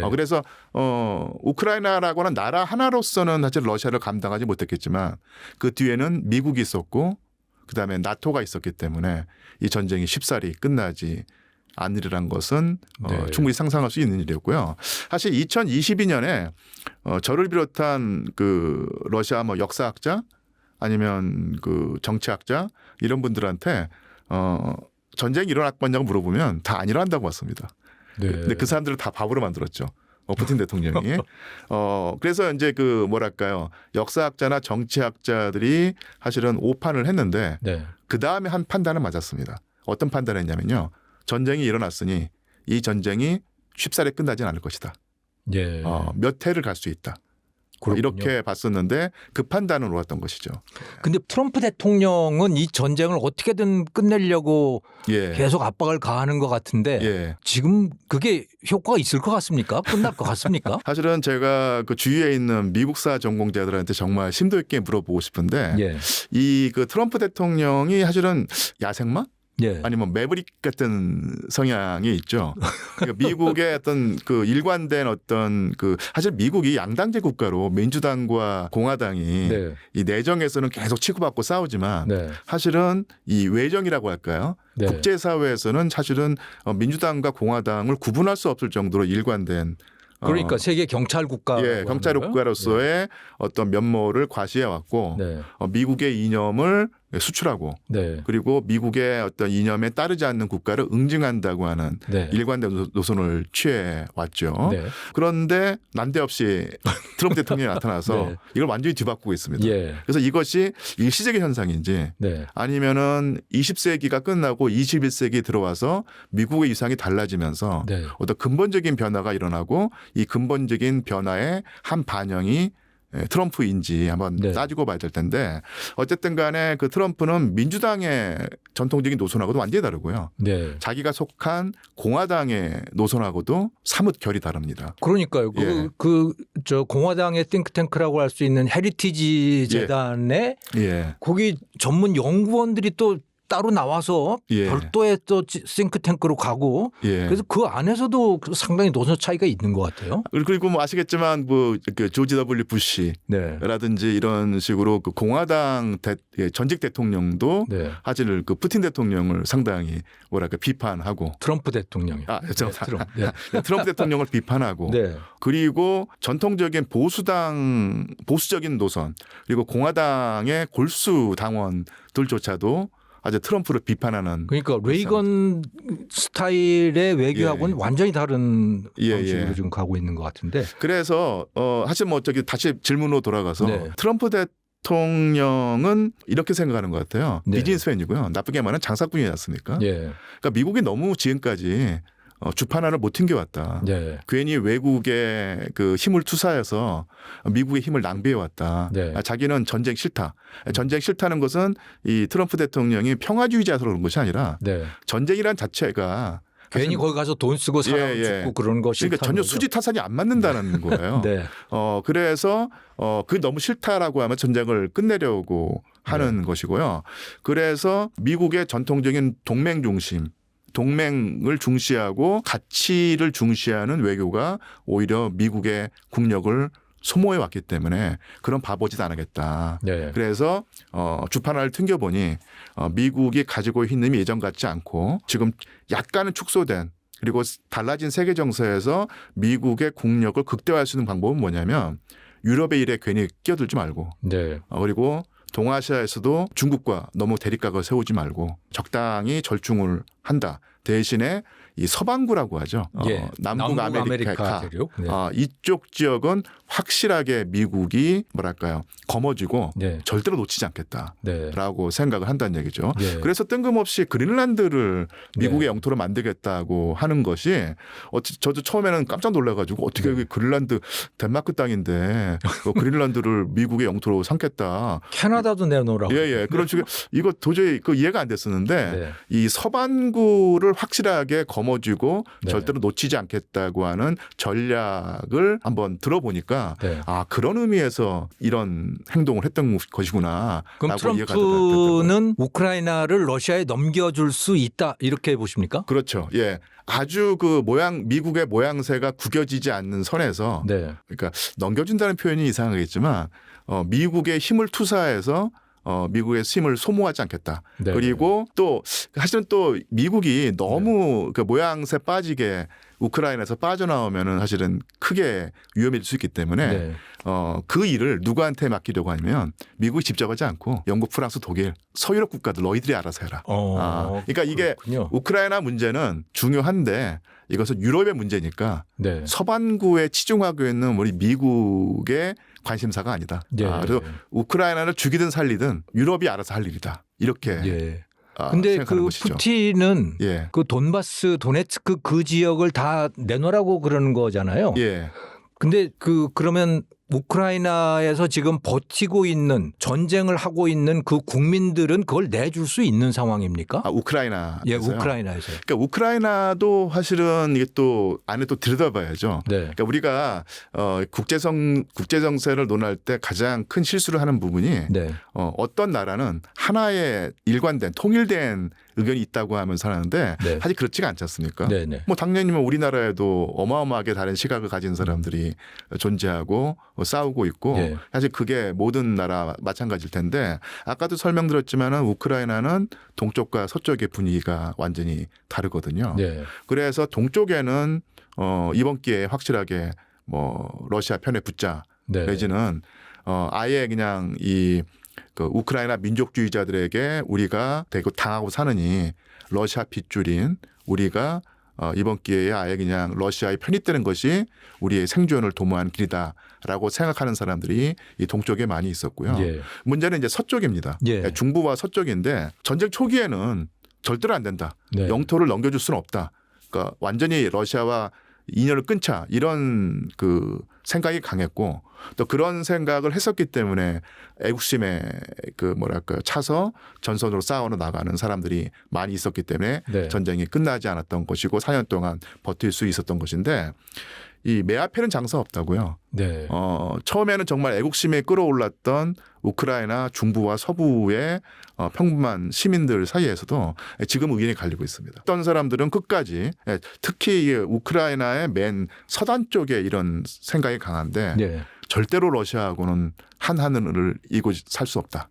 그래서 우크라이나라고 하는 나라 하나로서는 사실 러시아를 감당하지 못했겠지만 그 뒤에는 미국이 있었고 그다음에 나토가 있었기 때문에 이 전쟁이 쉽사리 끝나지 않으리란 것은 충분히 상상할 수 있는 일이었고요. 사실 2022년에 저를 비롯한 그 러시아 뭐 역사학자 아니면 그 정치학자 이런 분들한테 전쟁이 일어났냐고 물어보면 다 안 일어난다고 봤습니다. 근데 그 사람들을 다 바보로 만들었죠. 푸틴 대통령이. 그래서 이제 그 뭐랄까요. 역사학자나 정치학자들이 사실은 오판을 했는데 그 다음에 한 판단은 맞았습니다. 어떤 판단을 했냐면요. 전쟁이 일어났으니 이 전쟁이 쉽사리 끝나진 않을 것이다. 몇 해를 갈 수 있다. 이렇게 봤었는데 그 판단은 옳았던 것이죠. 근데 트럼프 대통령은 이 전쟁을 어떻게든 끝내려고 계속 압박을 가하는 것 같은데 지금 그게 효과가 있을 것 같습니까? 끝날 것 같습니까? 사실은 제가 그 주위에 있는 미국사 전공자들한테 정말 심도 있게 물어보고 싶은데 이 그 트럼프 대통령이 사실은 야생마? 아니면 매브릭 같은 성향이 있죠. 그러니까 미국의 어떤 그 일관된 어떤 그 사실 미국이 양당제 국가로 민주당과 공화당이 이 내정에서는 계속 치고받고 싸우지만 사실은 이 외정이라고 할까요? 국제사회에서는 사실은 민주당과 공화당을 구분할 수 없을 정도로 일관된 그러니까 세계 경찰 국가, 경찰 국가로서의 어떤 면모를 과시해 왔고 미국의 이념을 수출하고 그리고 미국의 어떤 이념에 따르지 않는 국가를 응징한다고 하는 일관된 노선을 취해 왔죠. 그런데 난데없이 트럼프 대통령이 나타나서 이걸 완전히 뒤바꾸고 있습니다. 그래서 이것이 일시적인 현상인지 아니면은 20세기가 끝나고 21세기 들어와서 미국의 위상이 달라지면서 어떤 근본적인 변화가 일어나고 이 근본적인 변화의 한 반영이 트럼프인지 한번 따지고 봐야 될 텐데 어쨌든 간에 그 트럼프는 민주당의 전통적인 노선하고도 완전히 다르고요. 자기가 속한 공화당의 노선하고도 사뭇 결이 다릅니다. 그러니까요. 저 공화당의 띵크탱크라고 할 수 있는 헤리티지 재단에 거기 전문 연구원들이 또 따로 나와서 예. 별도의 또 싱크탱크로 가고 예. 그래서 그 안에서도 상당히 노선 차이가 있는 것 같아요. 그리고 뭐 아시겠지만 뭐 그 조지 W 부시라든지 이런 식으로 그 공화당 전직 대통령도 네. 사실 그 푸틴 대통령을 상당히 뭐랄까 비판하고 트럼프 대통령이. 트럼프 대통령을 비판하고 네. 그리고 전통적인 보수적인 노선 그리고 공화당의 골수 당원들조차도 아주 트럼프를 비판하는. 그러니까 레이건 스타일의 외교하고는 완전히 다른 방식으로 지금 가고 있는 것 같은데. 그래서 사실 뭐 저기 다시 질문으로 돌아가서 네. 트럼프 대통령은 이렇게 생각하는 것 같아요. 네. 비즈니스맨이고요. 나쁘게 말하면 장사꾼이지 않습니까? 예. 그러니까 미국이 너무 지금까지 주판 하나를 못 튕겨왔다. 네. 괜히 외국의 그 힘을 투사해서 미국의 힘을 낭비해왔다. 네. 자기는 전쟁 싫다. 전쟁 싫다는 것은 이 트럼프 대통령이 평화주의자라서 그런 것이 아니라 네. 전쟁이란 자체가 괜히 거기 가서 돈 쓰고 사람 죽고 그런 거 싫다는 그러니까 전혀 거죠? 수지 타산이 안 맞는다는 거예요. 네. 그래서 그게 너무 싫다라고 하면 전쟁을 끝내려고 하는 것이고요. 그래서 미국의 전통적인 동맹 중심 동맹을 중시하고 가치를 중시하는 외교가 오히려 미국의 국력을 소모해 왔기 때문에 그런 바보짓 안 하겠다. 네. 그래서 주판을 튕겨보니 미국이 가지고 있는 힘이 예전 같지 않고 지금 약간은 축소된 그리고 달라진 세계 정세에서 미국의 국력을 극대화할 수 있는 방법은 뭐냐면 유럽의 일에 괜히 끼어들지 말고 네. 그리고 동아시아에서도 중국과 너무 대립각을 세우지 말고 적당히 절충을 한다. 대신에 이 서방구라고 하죠. 예. 남북 아메리카 대륙. 네. 이쪽 지역은 확실하게 미국이 뭐랄까요 거머쥐고 네. 절대로 놓치지 않겠다라고 네. 생각을 한다는 얘기죠. 네. 그래서 뜬금없이 그린란드를 미국의 네. 영토로 만들겠다고 하는 것이 저도 처음에는 깜짝 놀라가지고 어떻게 네. 그린란드 덴마크 땅인데 그린란드를 미국의 영토로 삼겠다. 캐나다도 내놓으라고. 예. 그런 식의 이거 도저히 이해가 안 됐었는데 네. 이 서반구를 확실하게 거머쥐고 네. 절대로 놓치지 않겠다고 하는 전략을 한번 들어보니까 네. 그런 의미에서 이런 행동을 했던 것이구나. 그럼 라고 이해가 트럼프는 우크라이나를 러시아에 넘겨줄 수 있다 이렇게 보십니까? 그렇죠. 예. 아주 미국의 모양새가 구겨지지 않는 선에서 네. 그러니까 넘겨준다는 표현이 이상하겠지만 미국의 힘을 투사해서 미국의 힘을 소모하지 않겠다. 네. 그리고 또 사실은 또 미국이 너무 그 모양새 빠지게 우크라이나에서 빠져나오면은 사실은 크게 위험해질 수 있기 때문에 네. 그 일을 누구한테 맡기려고 하면 미국이 직접 하지 않고 영국, 프랑스, 독일, 서유럽 국가들 너희들이 알아서 해라. 그러니까 이게 그렇군요. 우크라이나 문제는 중요한데 이것은 유럽의 문제니까 네. 서반구에 치중하고 있는 우리 미국의 관심사가 아니다. 네. 그래서 우크라이나를 죽이든 살리든 유럽이 알아서 할 일이다. 이렇게. 예. 근데 생각하는 그 것이죠. 푸틴은 예. 그 돈바스, 도네츠크 그 지역을 다 내놓으라고 그러는 거잖아요. 예. 근데 그러면 우크라이나에서 지금 버티고 있는 전쟁을 하고 있는 그 국민들은 그걸 내줄 수 있는 상황입니까? 우크라이나. 예, 우크라이나에서. 그러니까 우크라이나도 사실은 이게 또 안에 또 들여다봐야죠. 네. 그러니까 우리가 국제 정세를 논할 때 가장 큰 실수를 하는 부분이 네. 어떤 나라는 하나의 일관된 통일된 의견이 있다고 하면서 하는데 네. 사실 그렇지가 않지 않습니까? 네. 뭐 당연히 우리나라에도 어마어마하게 다른 시각을 가진 사람들이 존재하고 싸우고 있고 네. 사실 그게 모든 나라 마찬가지일 텐데 아까도 설명드렸지만은 우크라이나는 동쪽과 서쪽의 분위기가 완전히 다르거든요. 네. 그래서 동쪽에는 이번 기회에 확실하게 러시아 편에 붙자 네. 내지는 아예 그냥 그 우크라이나 민족주의자들에게 우리가 대고 당하고 사느니 러시아 핏줄인 우리가 이번 기회에 아예 그냥 러시아의 편이 뜨는 것이 우리의 생존을 도모한 길이다라고 생각하는 사람들이 이 동쪽에 많이 있었고요. 예. 문제는 이제 서쪽입니다. 예. 중부와 서쪽인데 전쟁 초기에는 절대로 안 된다. 네. 영토를 넘겨줄 수는 없다. 그러니까 완전히 러시아와 인연을 끊자 이런 그 생각이 강했고 또 그런 생각을 했었기 때문에 애국심에 그 뭐랄까 차서 전선으로 싸워 나가는 사람들이 많이 있었기 때문에 네. 전쟁이 끝나지 않았던 것이고 4년 동안 버틸 수 있었던 것인데 이 매 앞에는 장사 없다고요. 네. 처음에는 정말 애국심에 끌어올랐던 우크라이나 중부와 서부의 평범한 시민들 사이에서도 지금 의견이 갈리고 있습니다. 어떤 사람들은 끝까지 특히 우크라이나의 맨 서단 쪽에 이런 생각이 강한데 네. 절대로 러시아하고는 한 하늘을 이고 살 수 없다.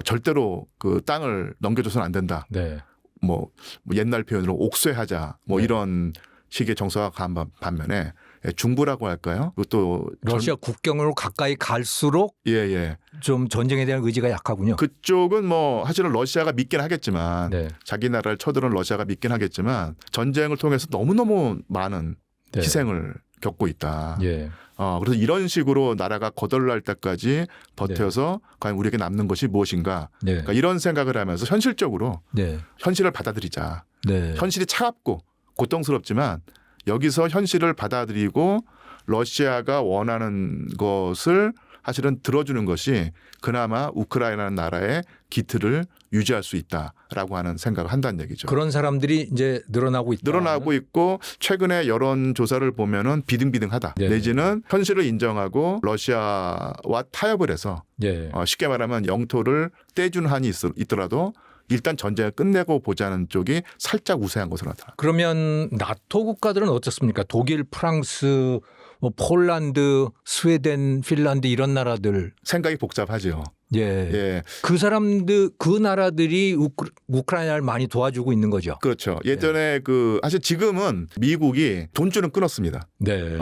절대로 그 땅을 넘겨줘서는 안 된다. 네. 뭐 옛날 표현으로 옥쇄하자 뭐 네. 이런 식의 정서가 강한 반면에 중부라고 할까요? 그것도 러시아 국경으로 가까이 갈수록 예. 좀 전쟁에 대한 의지가 약하군요. 그쪽은 뭐 사실은 러시아가 믿긴 하겠지만 네. 자기 나라를 쳐들은 러시아가 믿긴 하겠지만 전쟁을 통해서 너무너무 많은 네. 희생을 겪고 있다. 예. 그래서 이런 식으로 나라가 거덜날 때까지 버텨서 과연 우리에게 남는 것이 무엇인가. 네. 그러니까 이런 생각을 하면서 현실적으로 네. 현실을 받아들이자. 네. 현실이 차갑고 고통스럽지만 여기서 현실을 받아들이고 러시아가 원하는 것을 사실은 들어주는 것이 그나마 우크라이나 나라의 기틀을 유지할 수 있다라고 하는 생각을 한다는 얘기죠. 그런 사람들이 이제 늘어나고 있다. 늘어나고 있고 최근에 여론 조사를 보면은 비등비등하다. 네. 내지는 현실을 인정하고 러시아와 타협을 해서 예. 쉽게 말하면 영토를 떼준 한이 있더라도 일단 전쟁을 끝내고 보자는 쪽이 살짝 우세한 것으로 나타납니다. 그러면 나토 국가들은 어떻습니까? 독일, 프랑스, 뭐 폴란드, 스웨덴, 핀란드 이런 나라들. 생각이 복잡하죠. 예. 예. 그 사람들, 그 나라들이 우크라이나를 많이 도와주고 있는 거죠. 그렇죠. 예전에 사실 지금은 미국이 돈줄은 끊었습니다. 네.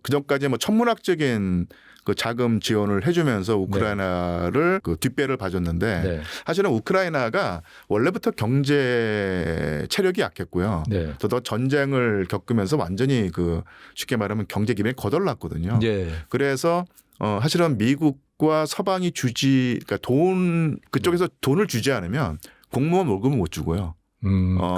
그 전까지 뭐 천문학적인 그 자금 지원을 해주면서 우크라이나를 그 뒷배를 봐줬는데 네. 사실은 우크라이나가 원래부터 경제 체력이 약했고요. 네. 또 전쟁을 겪으면서 완전히 쉽게 말하면 경제 기반이 거덜났거든요. 네. 그래서 사실은 미국과 서방이 그러니까 그쪽에서 돈을 주지 않으면 공무원 월급을 못 주고요.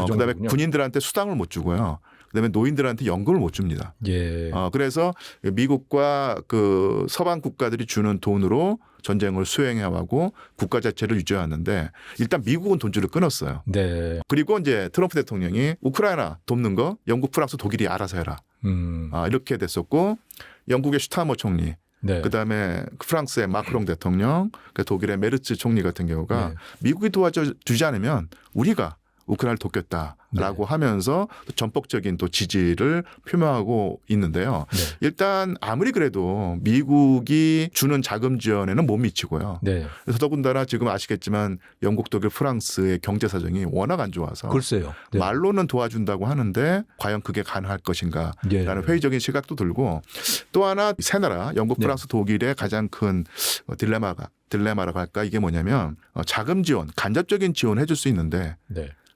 그다음에 군인들한테 수당을 못 주고요. 그다음에 노인들한테 연금을 못 줍니다. 예. 그래서 미국과 그 서방 국가들이 주는 돈으로 전쟁을 수행해와고 국가 자체를 유지해왔는데 일단 미국은 돈줄을 끊었어요. 네. 그리고 이제 트럼프 대통령이 우크라이나 돕는 거 영국, 프랑스, 독일이 알아서 해라. 이렇게 됐었고 영국의 슈타머 총리, 네. 그다음에 프랑스의 마크롱 대통령, 독일의 메르츠 총리 같은 경우가 네. 미국이 도와주지 않으면 우리가 우크라이나를 돕겠다라고 하면서 전폭적인 또 지지를 표명하고 있는데요. 네. 일단 아무리 그래도 미국이 주는 자금 지원에는 못 미치고요. 네. 그래서 더군다나 지금 아시겠지만 영국, 독일, 프랑스의 경제 사정이 워낙 안 좋아서 글쎄요. 네. 말로는 도와준다고 하는데 과연 그게 가능할 것인가라는 회의적인 시각도 들고 또 하나 세 나라 영국, 프랑스, 독일의 가장 큰 딜레마라고 할까 이게 뭐냐면 자금 지원, 간접적인 지원을 해줄 수 있는데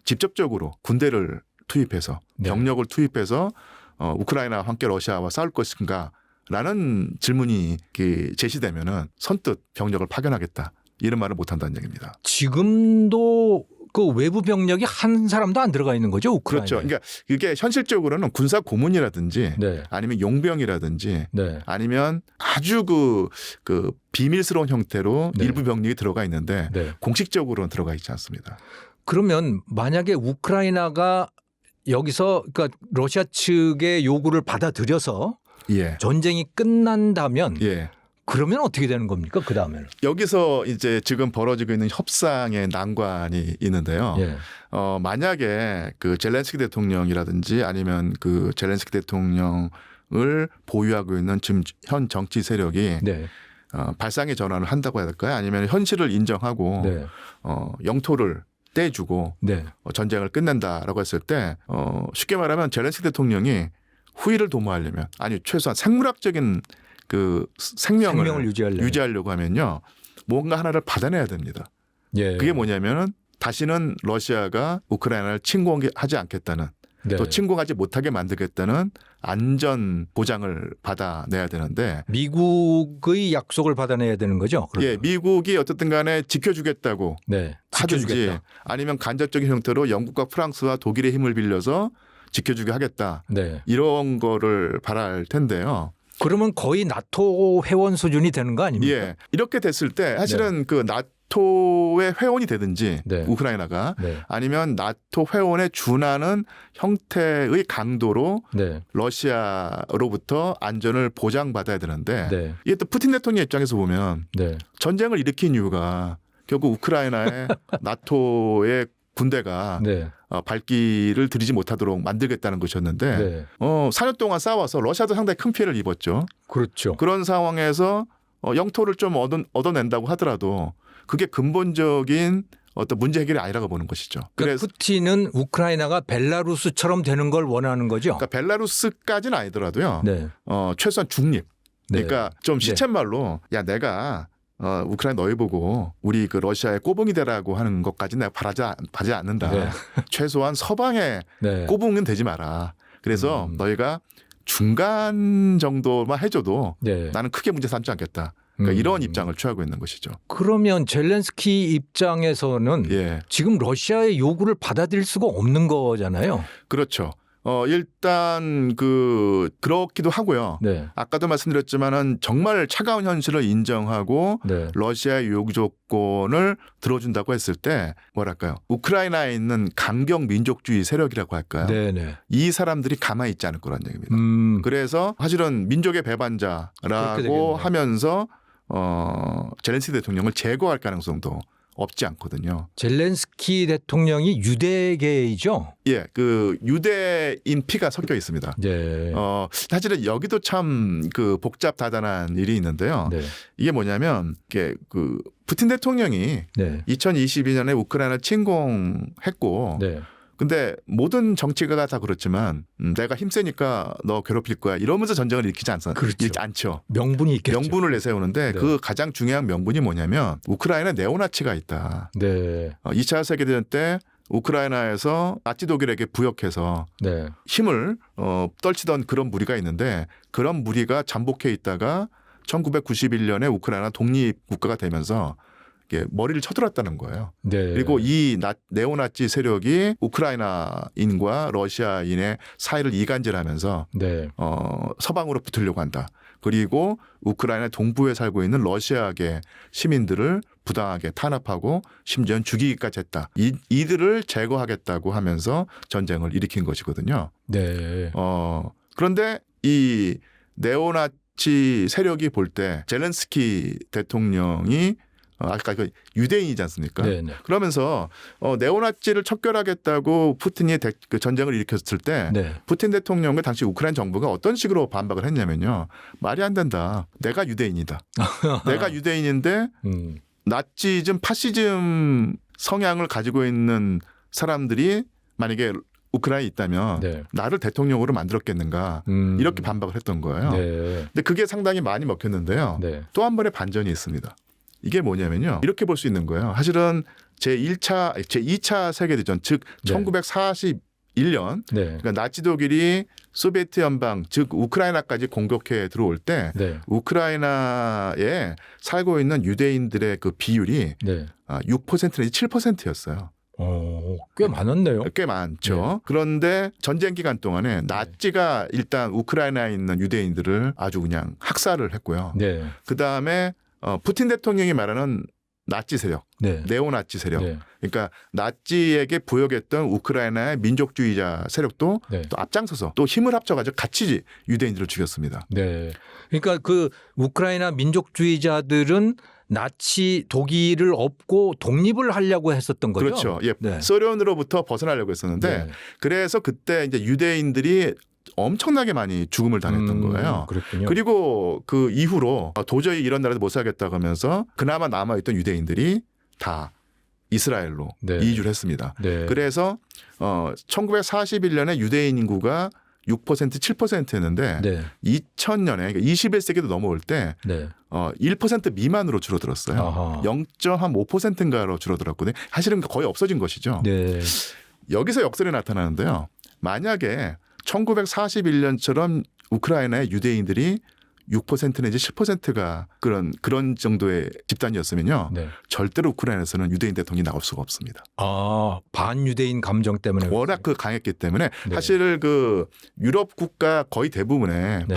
직접적으로 군대를 투입해서 병력을 투입해서 우크라이나와 함께 러시아와 싸울 것인가라는 질문이 제시되면은 선뜻 병력을 파견하겠다 이런 말을 못 한다는 얘기입니다. 지금도 그 외부 병력이 한 사람도 안 들어가 있는 거죠, 우크라이나에. 그렇죠. 그러니까 이게 현실적으로는 군사 고문이라든지 아니면 용병이라든지 아니면 아주 그 비밀스러운 형태로 일부 병력이 들어가 있는데 공식적으로는 들어가 있지 않습니다. 그러면 만약에 우크라이나가 여기서 그러니까 러시아 측의 요구를 받아들여서 전쟁이 끝난다면 그러면 어떻게 되는 겁니까? 그 다음에는 여기서 이제 지금 벌어지고 있는 협상의 난관이 있는데요. 만약에 그 젤렌스키 대통령이라든지 아니면 그 젤렌스키 대통령을 보유하고 있는 지금 현 정치 세력이 발상의 전환을 한다고 해야 될까요? 아니면 현실을 인정하고 영토를 떼주고 전쟁을 끝낸다라고 했을 때 쉽게 말하면 젤렌스키 대통령이 후위를 도모하려면 아니 최소한 생물학적인 그 생명을 유지하려고 하면요 뭔가 하나를 받아내야 됩니다. 그게 뭐냐면은 다시는 러시아가 우크라이나를 침공하지 않겠다는 또 침공하지 못하게 만들겠다는 안전 보장을 받아내야 되는데 미국의 약속을 받아내야 되는 거죠. 그러면. 미국이 어쨌든 간에 지켜주겠다고 하든지 아니면 간접적인 형태로 영국과 프랑스와 독일의 힘을 빌려서 지켜주게 하겠다 이런 거를 바랄 텐데요. 그러면 거의 나토 회원 수준이 되는 거 아닙니까? 예. 이렇게 됐을 때 사실은 그 나토의 회원이 되든지 우크라이나가 아니면 나토 회원에 준하는 형태의 강도로 러시아로부터 안전을 보장받아야 되는데 이게 또 푸틴 대통령 입장에서 보면 전쟁을 일으킨 이유가 결국 우크라이나의 나토의 군대가 발길을 들이지 못하도록 만들겠다는 것이었는데 4년 동안 싸워서 러시아도 상당히 큰 피해를 입었죠. 그렇죠. 그런 상황에서 영토를 좀 얻어낸다고 하더라도 그게 근본적인 어떤 문제 해결이 아니라고 보는 것이죠. 그래서 푸틴은 우크라이나가 벨라루스처럼 되는 걸 원하는 거죠. 그러니까 벨라루스까지는 아니더라도요. 최소한 중립. 그러니까 좀 시쳇말로 야 내가 우크라이나 너희 보고 우리 그 러시아의 꼬붕이 되라고 하는 것까지 내가 바라지 않는다. 최소한 서방의 꼬붕은 되지 마라. 그래서 너희가 중간 정도만 해줘도 나는 크게 문제 삼지 않겠다. 그러니까 이런 입장을 취하고 있는 것이죠. 그러면 젤렌스키 입장에서는 지금 러시아의 요구를 받아들일 수가 없는 거잖아요. 그렇죠. 일단 그렇기도 하고요. 아까도 말씀드렸지만은 정말 차가운 현실을 인정하고 러시아의 요구 조건을 들어준다고 했을 때 뭐랄까요? 우크라이나에 있는 강경 민족주의 세력이라고 할까요? 이 사람들이 가만히 있지 않을 거란 얘기입니다. 그래서 사실은 민족의 배반자라고 하면서 젤렌스키 대통령을 제거할 가능성도 없지 않거든요. 젤렌스키 대통령이 유대계이죠? 예, 그 유대인 피가 섞여 있습니다. 사실은 여기도 참 그 복잡다단한 일이 있는데요. 이게 뭐냐면 이게 그 푸틴 대통령이 2022년에 우크라이나 침공했고, 근데 모든 정치가가 다 그렇지만 내가 힘세니까 너 괴롭힐 거야 이러면서 전쟁을 일으키지 않죠. 명분이 있겠죠. 명분을 내세우는데 그 가장 중요한 명분이 뭐냐면 우크라이나에 네오나치가 있다. 2차 세계대전 때 우크라이나에서 나치 독일에게 부역해서 힘을 떨치던 그런 무리가 있는데 그런 무리가 잠복해 있다가 1991년에 우크라이나 독립국가가 되면서 머리를 쳐들었다는 거예요. 그리고 이 네오나치 세력이 우크라이나인과 러시아인의 사이를 이간질하면서 서방으로 붙으려고 한다. 그리고 우크라이나 동부에 살고 있는 러시아계 시민들을 부당하게 탄압하고 심지어는 죽이기까지 했다. 이들을 제거하겠다고 하면서 전쟁을 일으킨 것이거든요. 그런데 이 네오나치 세력이 볼 때 젤렌스키 대통령이 아까 그 유대인이지 않습니까? 그러면서 네오나치를 척결하겠다고 푸틴이 그 전쟁을 일으켰을 때 푸틴 대통령과 당시 우크라이나 정부가 어떤 식으로 반박을 했냐면요. 말이 안 된다. 내가 유대인이다. 내가 유대인인데 나치즘, 파시즘 성향을 가지고 있는 사람들이 만약에 우크라이나에 있다면 나를 대통령으로 만들었겠는가 이렇게 반박을 했던 거예요. 근데 그게 상당히 많이 먹혔는데요. 또 한 번의 반전이 있습니다. 이게 뭐냐면요. 이렇게 볼 수 있는 거예요. 사실은 제2차 세계대전 즉 1941년 그러니까 나치 독일이 소비에트 연방 즉 우크라이나까지 공격해 들어올 때 우크라이나에 살고 있는 유대인들의 그 비율이 6% 내지 7%였어요. 꽤 많았네요. 꽤 많죠. 그런데 전쟁 기간 동안에 나치가 일단 우크라이나에 있는 유대인들을 아주 그냥 학살을 했고요. 그다음에 푸틴 대통령이 말하는 나치 세력, 네오나치 세력. 그러니까 나치에게 부역했던 우크라이나의 민족주의자 세력도 또 앞장서서 또 힘을 합쳐가지고 같이 유대인들을 죽였습니다. 그러니까 그 우크라이나 민족주의자들은 나치 독일을 업고 독립을 하려고 했었던 거죠. 그렇죠. 소련으로부터 벗어나려고 했었는데 그래서 그때 이제 유대인들이 엄청나게 많이 죽음을 당했던 거예요. 그리고 그 이후로 도저히 이런 나라도 못 살겠다고 하면서 그나마 남아있던 유대인들이 다 이스라엘로 이주를 했습니다. 그래서 1941년에 유대인 인구가 6% 7%였는데 2000년에 그러니까 21세기도 넘어올 때 1% 미만으로 줄어들었어요. 0.5%인가로 줄어들었거든요. 사실은 거의 없어진 것이죠. 여기서 역설이 나타나는데요. 만약에 1941년처럼 우크라이나의 유대인들이 6% 내지 10%가 그런 정도의 집단이었으면요. 네. 절대로 우크라이나에서는 유대인 대통령이 나올 수가 없습니다. 아, 반유대인 감정 때문에 워낙 강했기 때문에 네. 사실 그 유럽 국가 거의 대부분에 네.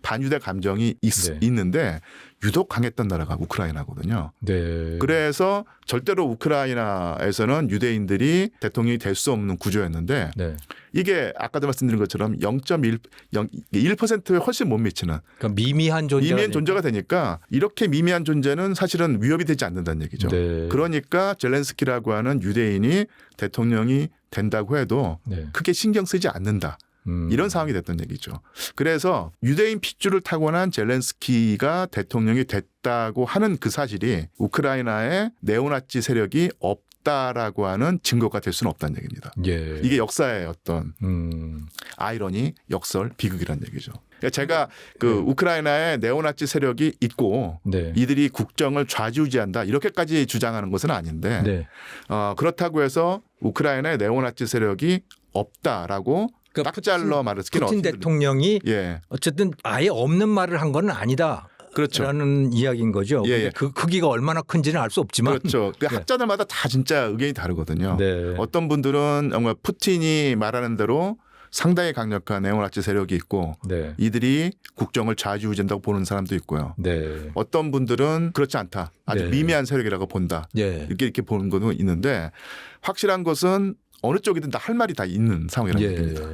반유대 감정이 네. 있는데 유독 강했던 나라가 우크라이나거든요. 네. 그래서 절대로 우크라이나에서는 유대인들이 대통령이 될 수 없는 구조였는데 네. 이게 아까도 말씀드린 것처럼 0.1%에 훨씬 못 미치는 그러니까 미미한 존재가 되니까 이렇게 미미한 존재는 사실은 위협이 되지 않는다는 얘기죠. 네. 그러니까 젤렌스키라고 하는 유대인이 대통령이 된다고 해도 네. 크게 신경 쓰지 않는다. 이런 상황이 됐던 얘기죠. 그래서 유대인 핏줄을 타고난 젤렌스키가 대통령이 됐다고 하는 그 사실이 우크라이나의 네오나치 세력이 없다라고 하는 증거가 될 수는 없다는 얘기입니다. 예. 이게 역사의 어떤 아이러니, 역설, 비극이라는 얘기죠. 그러니까 제가 그 우크라이나에 네오나치 세력이 있고 네. 이들이 국정을 좌지우지한다 이렇게까지 주장하는 것은 아닌데 네. 그렇다고 해서 우크라이나에 네오나치 세력이 없다라고 그러니까 딱 잘라 말을 쓰기는 푸틴 대통령이 예. 어쨌든 아예 없는 말을 한 건 아니다. 그렇죠. 라는 이야기인 거죠. 예, 예. 그 크기가 얼마나 큰지는 알 수 없지만. 그렇죠. 그 네. 학자들마다 다 진짜 의견이 다르거든요. 네. 어떤 분들은 정말 푸틴이 말하는 대로 상당히 강력한 네오나치 세력이 있고 네. 이들이 국정을 좌지우지한다고 보는 사람도 있고요. 네. 어떤 분들은 그렇지 않다. 아주 네. 미미한 세력이라고 본다. 예. 이렇게 보는 것도 있는데 확실한 것은 어느 쪽이든 다 할 말이 다 있는 상황이라는 예. 얘기입니다.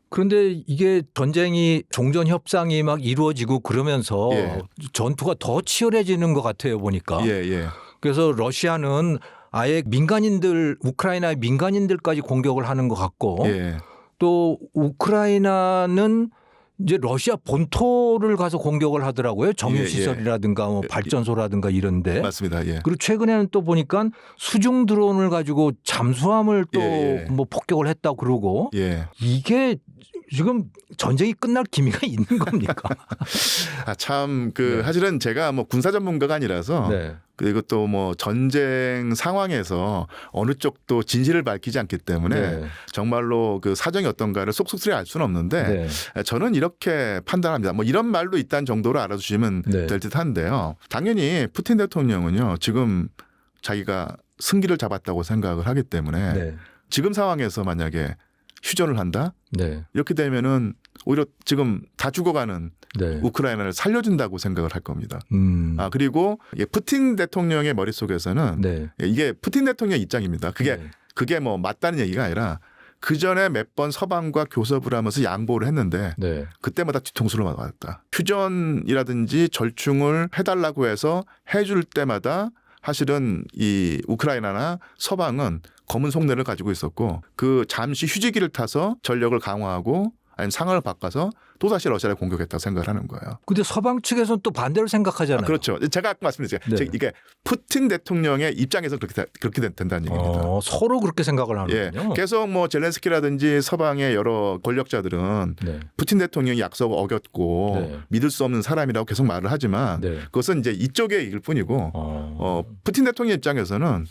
그런데 이게 전쟁이 종전 협상이 막 이루어지고 그러면서 예. 전투가 더 치열해지는 것 같아요 보니까. 예, 예. 그래서 러시아는 아예 민간인들 우크라이나의 민간인들까지 공격을 하는 것 같고 예. 또 우크라이나는 이제 러시아 본토를 가서 공격을 하더라고요. 정유시설이라든가 뭐 발전소라든가 이런데. 맞습니다. 예. 그리고 최근에는 또 보니까 수중 드론을 가지고 잠수함을 또 뭐 폭격을 했다고 그러고 예. 이게 지금 전쟁이 끝날 기미가 있는 겁니까? 참 네. 사실은 제가 뭐 군사 전문가가 아니라서 네. 그리고 또 뭐 전쟁 상황에서 어느 쪽도 진실을 밝히지 않기 때문에 네. 정말로 그 사정이 어떤가를 쏙쏙스레 알 수는 없는데 저는 이렇게 판단합니다. 뭐 이런 말도 있다는 정도로 알아주시면 될 듯한데요. 당연히 푸틴 대통령은요 지금 자기가 승기를 잡았다고 생각을 하기 때문에 지금 상황에서 만약에 휴전을 한다? 이렇게 되면은 오히려 지금 다 죽어가는 우크라이나를 살려준다고 생각을 할 겁니다. 그리고 푸틴 대통령의 머릿속에서는 이게 푸틴 대통령의 입장입니다. 그게 뭐 맞다는 얘기가 아니라 그 전에 몇 번 서방과 교섭을 하면서 양보를 했는데 그때마다 뒤통수를 맞았다. 휴전이라든지 절충을 해달라고 해서 해줄 때마다 사실은 이 우크라이나나 서방은 검은 속내를 가지고 있었고 그 잠시 휴지기를 타서 전력을 강화하고 아니면 상황을 바꿔서 또다시 러시아를 공격했다고 생각을 하는 거예요. 근데 서방 측에서는 또 반대로 생각하잖아요. 그렇죠. 제가 아까 말씀드렸죠. 이게 푸틴 대통령의 입장에서 그렇게 된다는 얘기입니다. 서로 그렇게 생각을 하는군요. 계속 뭐 젤렌스키라든지 서방의 여러 권력자들은 푸틴 대통령이 약속을 어겼고 믿을 수 없는 사람이라고 계속 말을 하지만 그것은 이제 이쪽의 얘기일 뿐이고 푸틴 대통령 입장에서는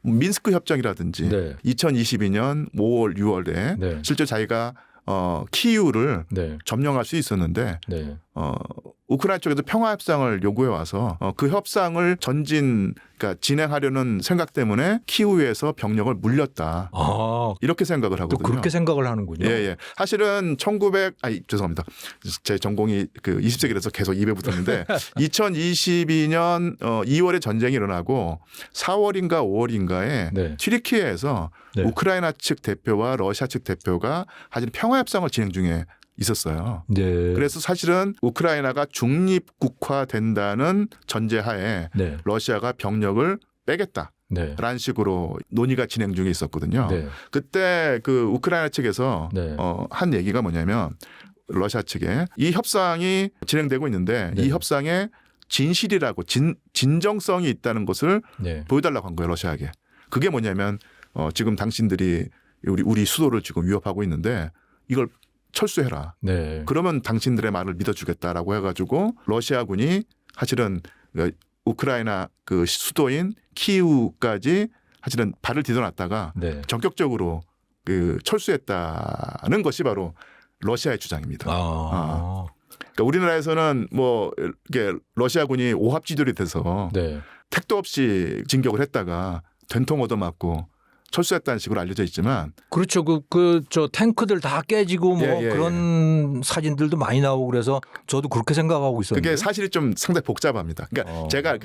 민스크 협정이라든지 2022년 5월, 6월에 실제 자기가 키이우를 점령할 수 있었는데 우크라이나 쪽에서 평화 협상을 요구해 와서 그 협상을 그러니까 진행하려는 생각 때문에 키이우에서 병력을 물렸다. 이렇게 생각을 하거든요. 또 그렇게 생각을 하는군요. 예. 사실은 죄송합니다. 제 전공이 그 20세기라서 계속 입에 붙었는데 2022년 2월에 전쟁이 일어나고 4월인가 5월인가에 튀르키예에서 우크라이나 측 대표와 러시아 측 대표가 사실 평화 협상을 진행 중에 있었어요. 그래서 사실은 우크라이나가 중립국화된다는 전제하에 러시아가 병력을 빼겠다라는 식으로 논의가 진행 중에 있었거든요. 그때 그 우크라이나 측에서 한 얘기가 뭐냐면 러시아 측에 이 협상이 진행되고 있는데 이 협상에 진실이라고 진정성이 있다는 것을 보여달라고 한 거예요. 러시아에게. 그게 뭐냐면 지금 당신들이 우리 수도를 지금 위협하고 있는데 이걸 철수해라. 그러면 당신들의 말을 믿어주겠다라고 해가지고 러시아군이 사실은 우크라이나 그 수도인 키이우까지 사실은 발을 디뎌놨다가 전격적으로 그 철수했다는 것이 바로 러시아의 주장입니다. 그러니까 우리나라에서는 뭐 이렇게 러시아군이 오합지졸이 돼서 네. 택도 없이 진격을 했다가 된통 얻어맞고 철수했다는 식으로 알려져 있지만 그렇죠. 저 탱크들 다 깨지고 뭐 그런 사진들도 많이 나오고 그래서 저도 그렇게 생각하고 있었는데 그게 사실이 좀 상당히 복잡합니다. 그러니까 제가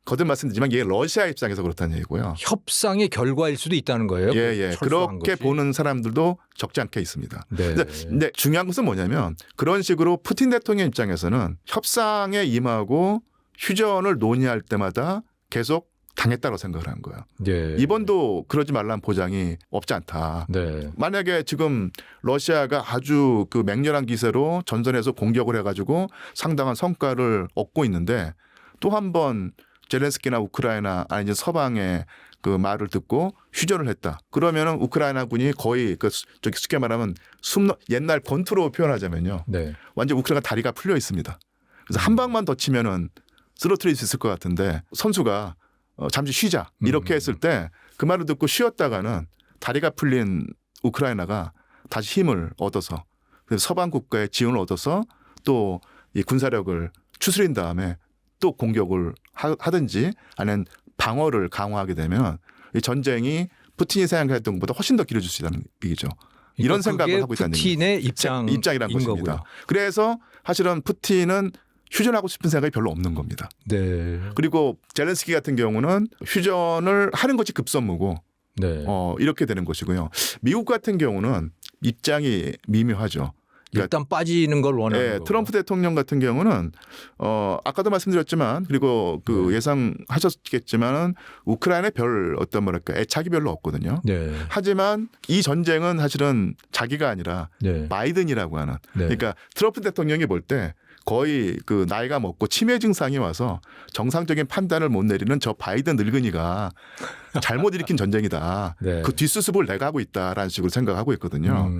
거듭 말씀드리지만 이게 러시아 입장에서 그렇다는 얘기고요. 협상의 결과일 수도 있다는 거예요. 그렇게 보는 사람들도 적지 않게 있습니다. 네. 근데 중요한 것은 뭐냐면 그런 식으로 푸틴 대통령 입장에서는 협상에 임하고 휴전을 논의할 때마다 계속 당했다고 생각을 한 거예요. 네. 이번도 그러지 말라는 보장이 없지 않다. 네. 만약에 지금 러시아가 아주 그 맹렬한 기세로 전선에서 공격을 해가지고 상당한 성과를 얻고 있는데 또 한 번 젤렌스키나 우크라이나 아니 서방의 그 말을 듣고 휴전을 했다. 그러면은 우크라이나군이 거의 저기 쉽게 말하면 옛날 권투로 표현하자면요. 네. 완전 우크라이나 다리가 풀려 있습니다. 그래서 한 방만 더 치면은 쓰러뜨릴 수 있을 것 같은데 선수가 잠시 쉬자 이렇게 했을 때 그 말을 듣고 쉬었다가는 다리가 풀린 우크라이나가 다시 힘을 얻어서 그래서 서방 국가의 지원을 얻어서 또 이 군사력을 추스린 다음에 또 공격을 하든지 아니면 방어를 강화하게 되면 이 전쟁이 푸틴이 생각했던 것보다 훨씬 더 길어질 수 있다는 얘기죠. 이런 생각을 하고 있다는 푸틴의 입장이라는 것입니다. 거고요. 그래서 사실은 푸틴은 휴전하고 싶은 생각이 별로 없는 겁니다. 네. 그리고 젤렌스키 같은 경우는 휴전을 하는 것이 급선무고 네. 이렇게 되는 것이고요. 미국 같은 경우는 입장이 미묘하죠. 그러니까 일단 빠지는 걸 원하는 거고. 트럼프 대통령 같은 경우는 아까도 말씀드렸지만 그리고 예상하셨겠지만은 우크라이나에 별 어떤 뭐랄까 애착이 별로 없거든요. 네. 하지만 이 전쟁은 사실은 자기가 아니라 바이든이라고 하는 그러니까 트럼프 대통령이 볼 때 거의 그 나이가 먹고 치매 증상이 와서 정상적인 판단을 못 내리는 저 바이든 늙은이가 잘못 일으킨 전쟁이다. 그 뒷수습을 내가 하고 있다라는 식으로 생각하고 있거든요.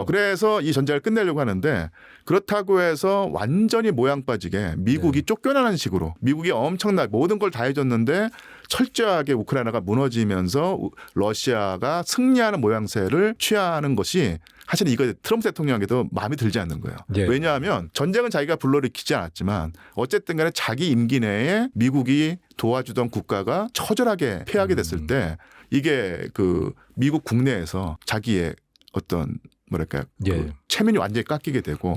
그래서 이 전쟁을 끝내려고 하는데 그렇다고 해서 완전히 모양 빠지게 미국이 쫓겨나는 식으로 미국이 엄청나게 모든 걸 다 해줬는데 철저하게 우크라이나가 무너지면서 러시아가 승리하는 모양새를 취하는 것이 사실 이거 트럼프 대통령에게도 마음에 들지 않는 거예요. 왜냐하면 전쟁은 자기가 불러일으키지 않았지만 어쨌든 간에 자기 임기 내에 미국이 도와주던 국가가 처절하게 패하게 됐을 때 이게 그 미국 국내에서 자기의 어떤 뭐랄까요? 그 체면이 완전히 깎이게 되고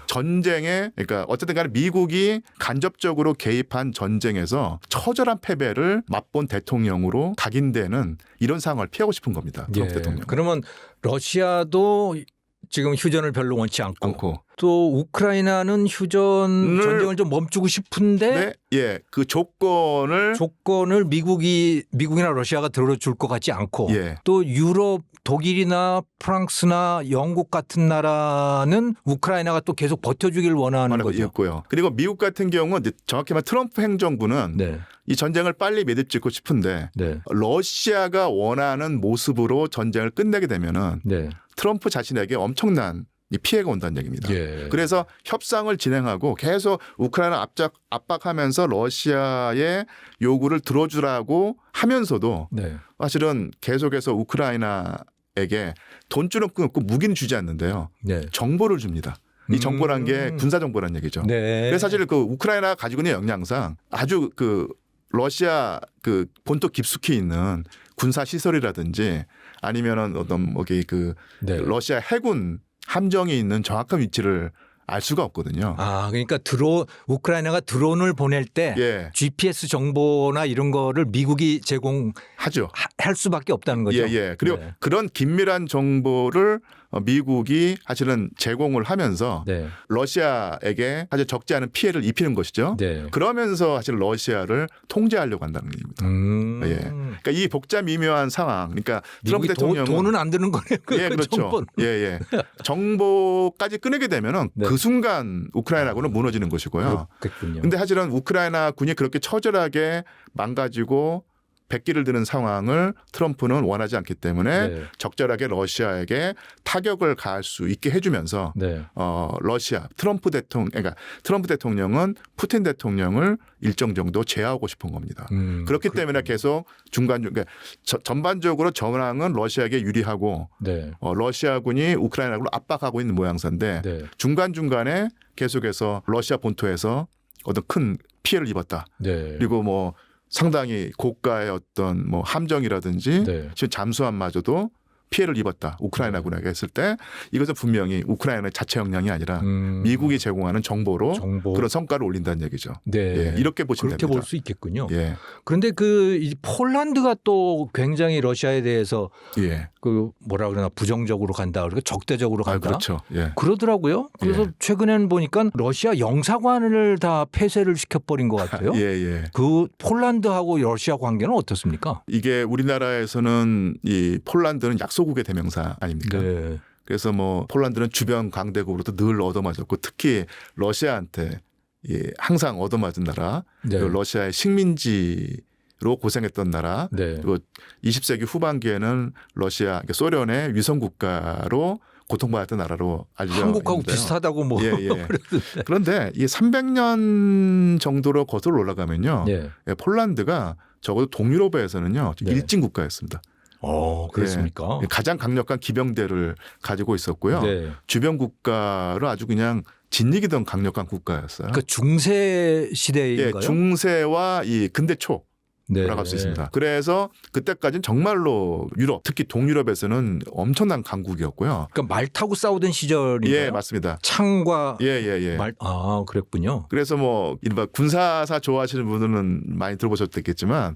전쟁에 그러니까 어쨌든 간에 미국이 간접적으로 개입한 전쟁에서 처절한 패배를 맛본 대통령으로 각인되는 이런 상황을 피하고 싶은 겁니다. 트럼프 대통령. 그러면 러시아도 지금 휴전을 별로 원치 않고 또 우크라이나는 전쟁을 좀 멈추고 싶은데 그 조건을 미국이나 러시아가 들어줄 것 같지 않고 또 유럽 독일이나 프랑스나 영국 같은 나라는 우크라이나가 또 계속 버텨주길 원하는 거죠. 있고요. 그리고 미국 같은 경우는 정확히 말하면 트럼프 행정부는 이 전쟁을 빨리 매듭짓고 싶은데 러시아가 원하는 모습으로 전쟁을 끝내게 되면은 트럼프 자신에게 엄청난 피해가 온다는 얘기입니다. 그래서 협상을 진행하고 계속 우크라이나 압박하면서 러시아의 요구를 들어주라고 하면서도 사실은 계속해서 우크라이나에게 돈줄은 끊고 무기는 주지 않는데요. 정보를 줍니다. 이 정보란 게 군사 정보란 얘기죠. 그래서 사실 그 우크라이나가 가지고 있는 역량상 아주 그 러시아 그 본토 깊숙이 있는 군사 시설이라든지 아니면은 어떤 러시아 해군 함정이 있는 정확한 위치를 알 수가 없거든요. 그러니까 우크라이나가 드론을 보낼 때 GPS 정보나 이런 거를 미국이 제공하죠. 할 수밖에 없다는 거죠. 그리고 그런 긴밀한 정보를 미국이 사실은 제공을 하면서 러시아에게 사실 적지 않은 피해를 입히는 것이죠. 그러면서 사실 러시아를 통제하려고 한다는 얘기입니다. 그러니까 이 복잡 미묘한 상황. 그러니까 트럼프 대통령은 돈은 안 드는 거네요. 그렇죠. 정보까지 끊게 되면은 그 순간 우크라이나군은 무너지는 것이고요. 그런데 사실은 우크라이나 군이 그렇게 처절하게 망가지고 백기를 드는 상황을 트럼프는 원하지 않기 때문에 네. 적절하게 러시아에게 타격을 가할 수 있게 해주면서 네. 러시아 트럼프 대통령은 푸틴 대통령을 일정 정도 제어하고 싶은 겁니다. 그렇기 때문에 계속 그러니까 전반적으로 전황은 러시아에게 유리하고 네. 러시아군이 우크라이나를 압박하고 있는 모양새인데 네. 중간중간에 계속해서 러시아 본토에서 어떤 큰 피해를 입었다. 네. 그리고 뭐 상당히 고가의 어떤 뭐 함정이라든지 네. 지금 잠수함마저도 피해를 입었다. 우크라이나군에게 했을 때 이것은 분명히 우크라이나의 자체 역량이 아니라 미국이 제공하는 정보로 그런 성과를 올린다는 얘기죠. 네. 예, 이렇게 보시면 그렇게 됩니다. 볼 수 있겠군요. 예. 그런데 이 폴란드가 또 굉장히 러시아에 대해서 예. 그 뭐라 그러나 부정적으로 간다. 그리고 적대적으로 간다. 그렇죠. 예. 그러더라고요. 그래서 예. 최근에는 보니까 러시아 영사관을 다 폐쇄를 시켜버린 것 같아요. 예, 예. 그 폴란드하고 러시아 관계는 어떻습니까? 이게 우리나라에서는 이 폴란드는 약소국의 대명사 아닙니까? 네. 그래서 뭐 폴란드는 주변 강대국으로도 늘 얻어맞았고 특히 러시아한테 항상 얻어맞은 나라, 네. 그리고 러시아의 식민지로 고생했던 나라, 네. 그리고 20세기 후반기에는 러시아, 그러니까 소련의 위성 국가로 고통받았던 나라로 알려져 있는데요. 한국하고 비슷하다고 뭐. 예, 예. 그런데 이 300년 정도로 거슬러 올라가면요, 네. 폴란드가 적어도 동유럽에서는요 네. 일진 국가였습니다. 그렇습니까? 예, 가장 강력한 기병대를 가지고 있었고요. 네. 주변 국가로 아주 그냥 진리기던 강력한 국가였어요. 그 중세 시대인가요? 예, 중세와 이 근대 초. 네. 라고 할 수 있습니다. 그래서 그때까지는 정말로 유럽, 특히 동유럽에서는 엄청난 강국이었고요. 그러니까 말 타고 싸우던 시절인가요? 예, 맞습니다. 창과 예. 말. 그랬군요. 그래서 뭐 이른바 군사사 좋아하시는 분들은 많이 들어보셨겠지만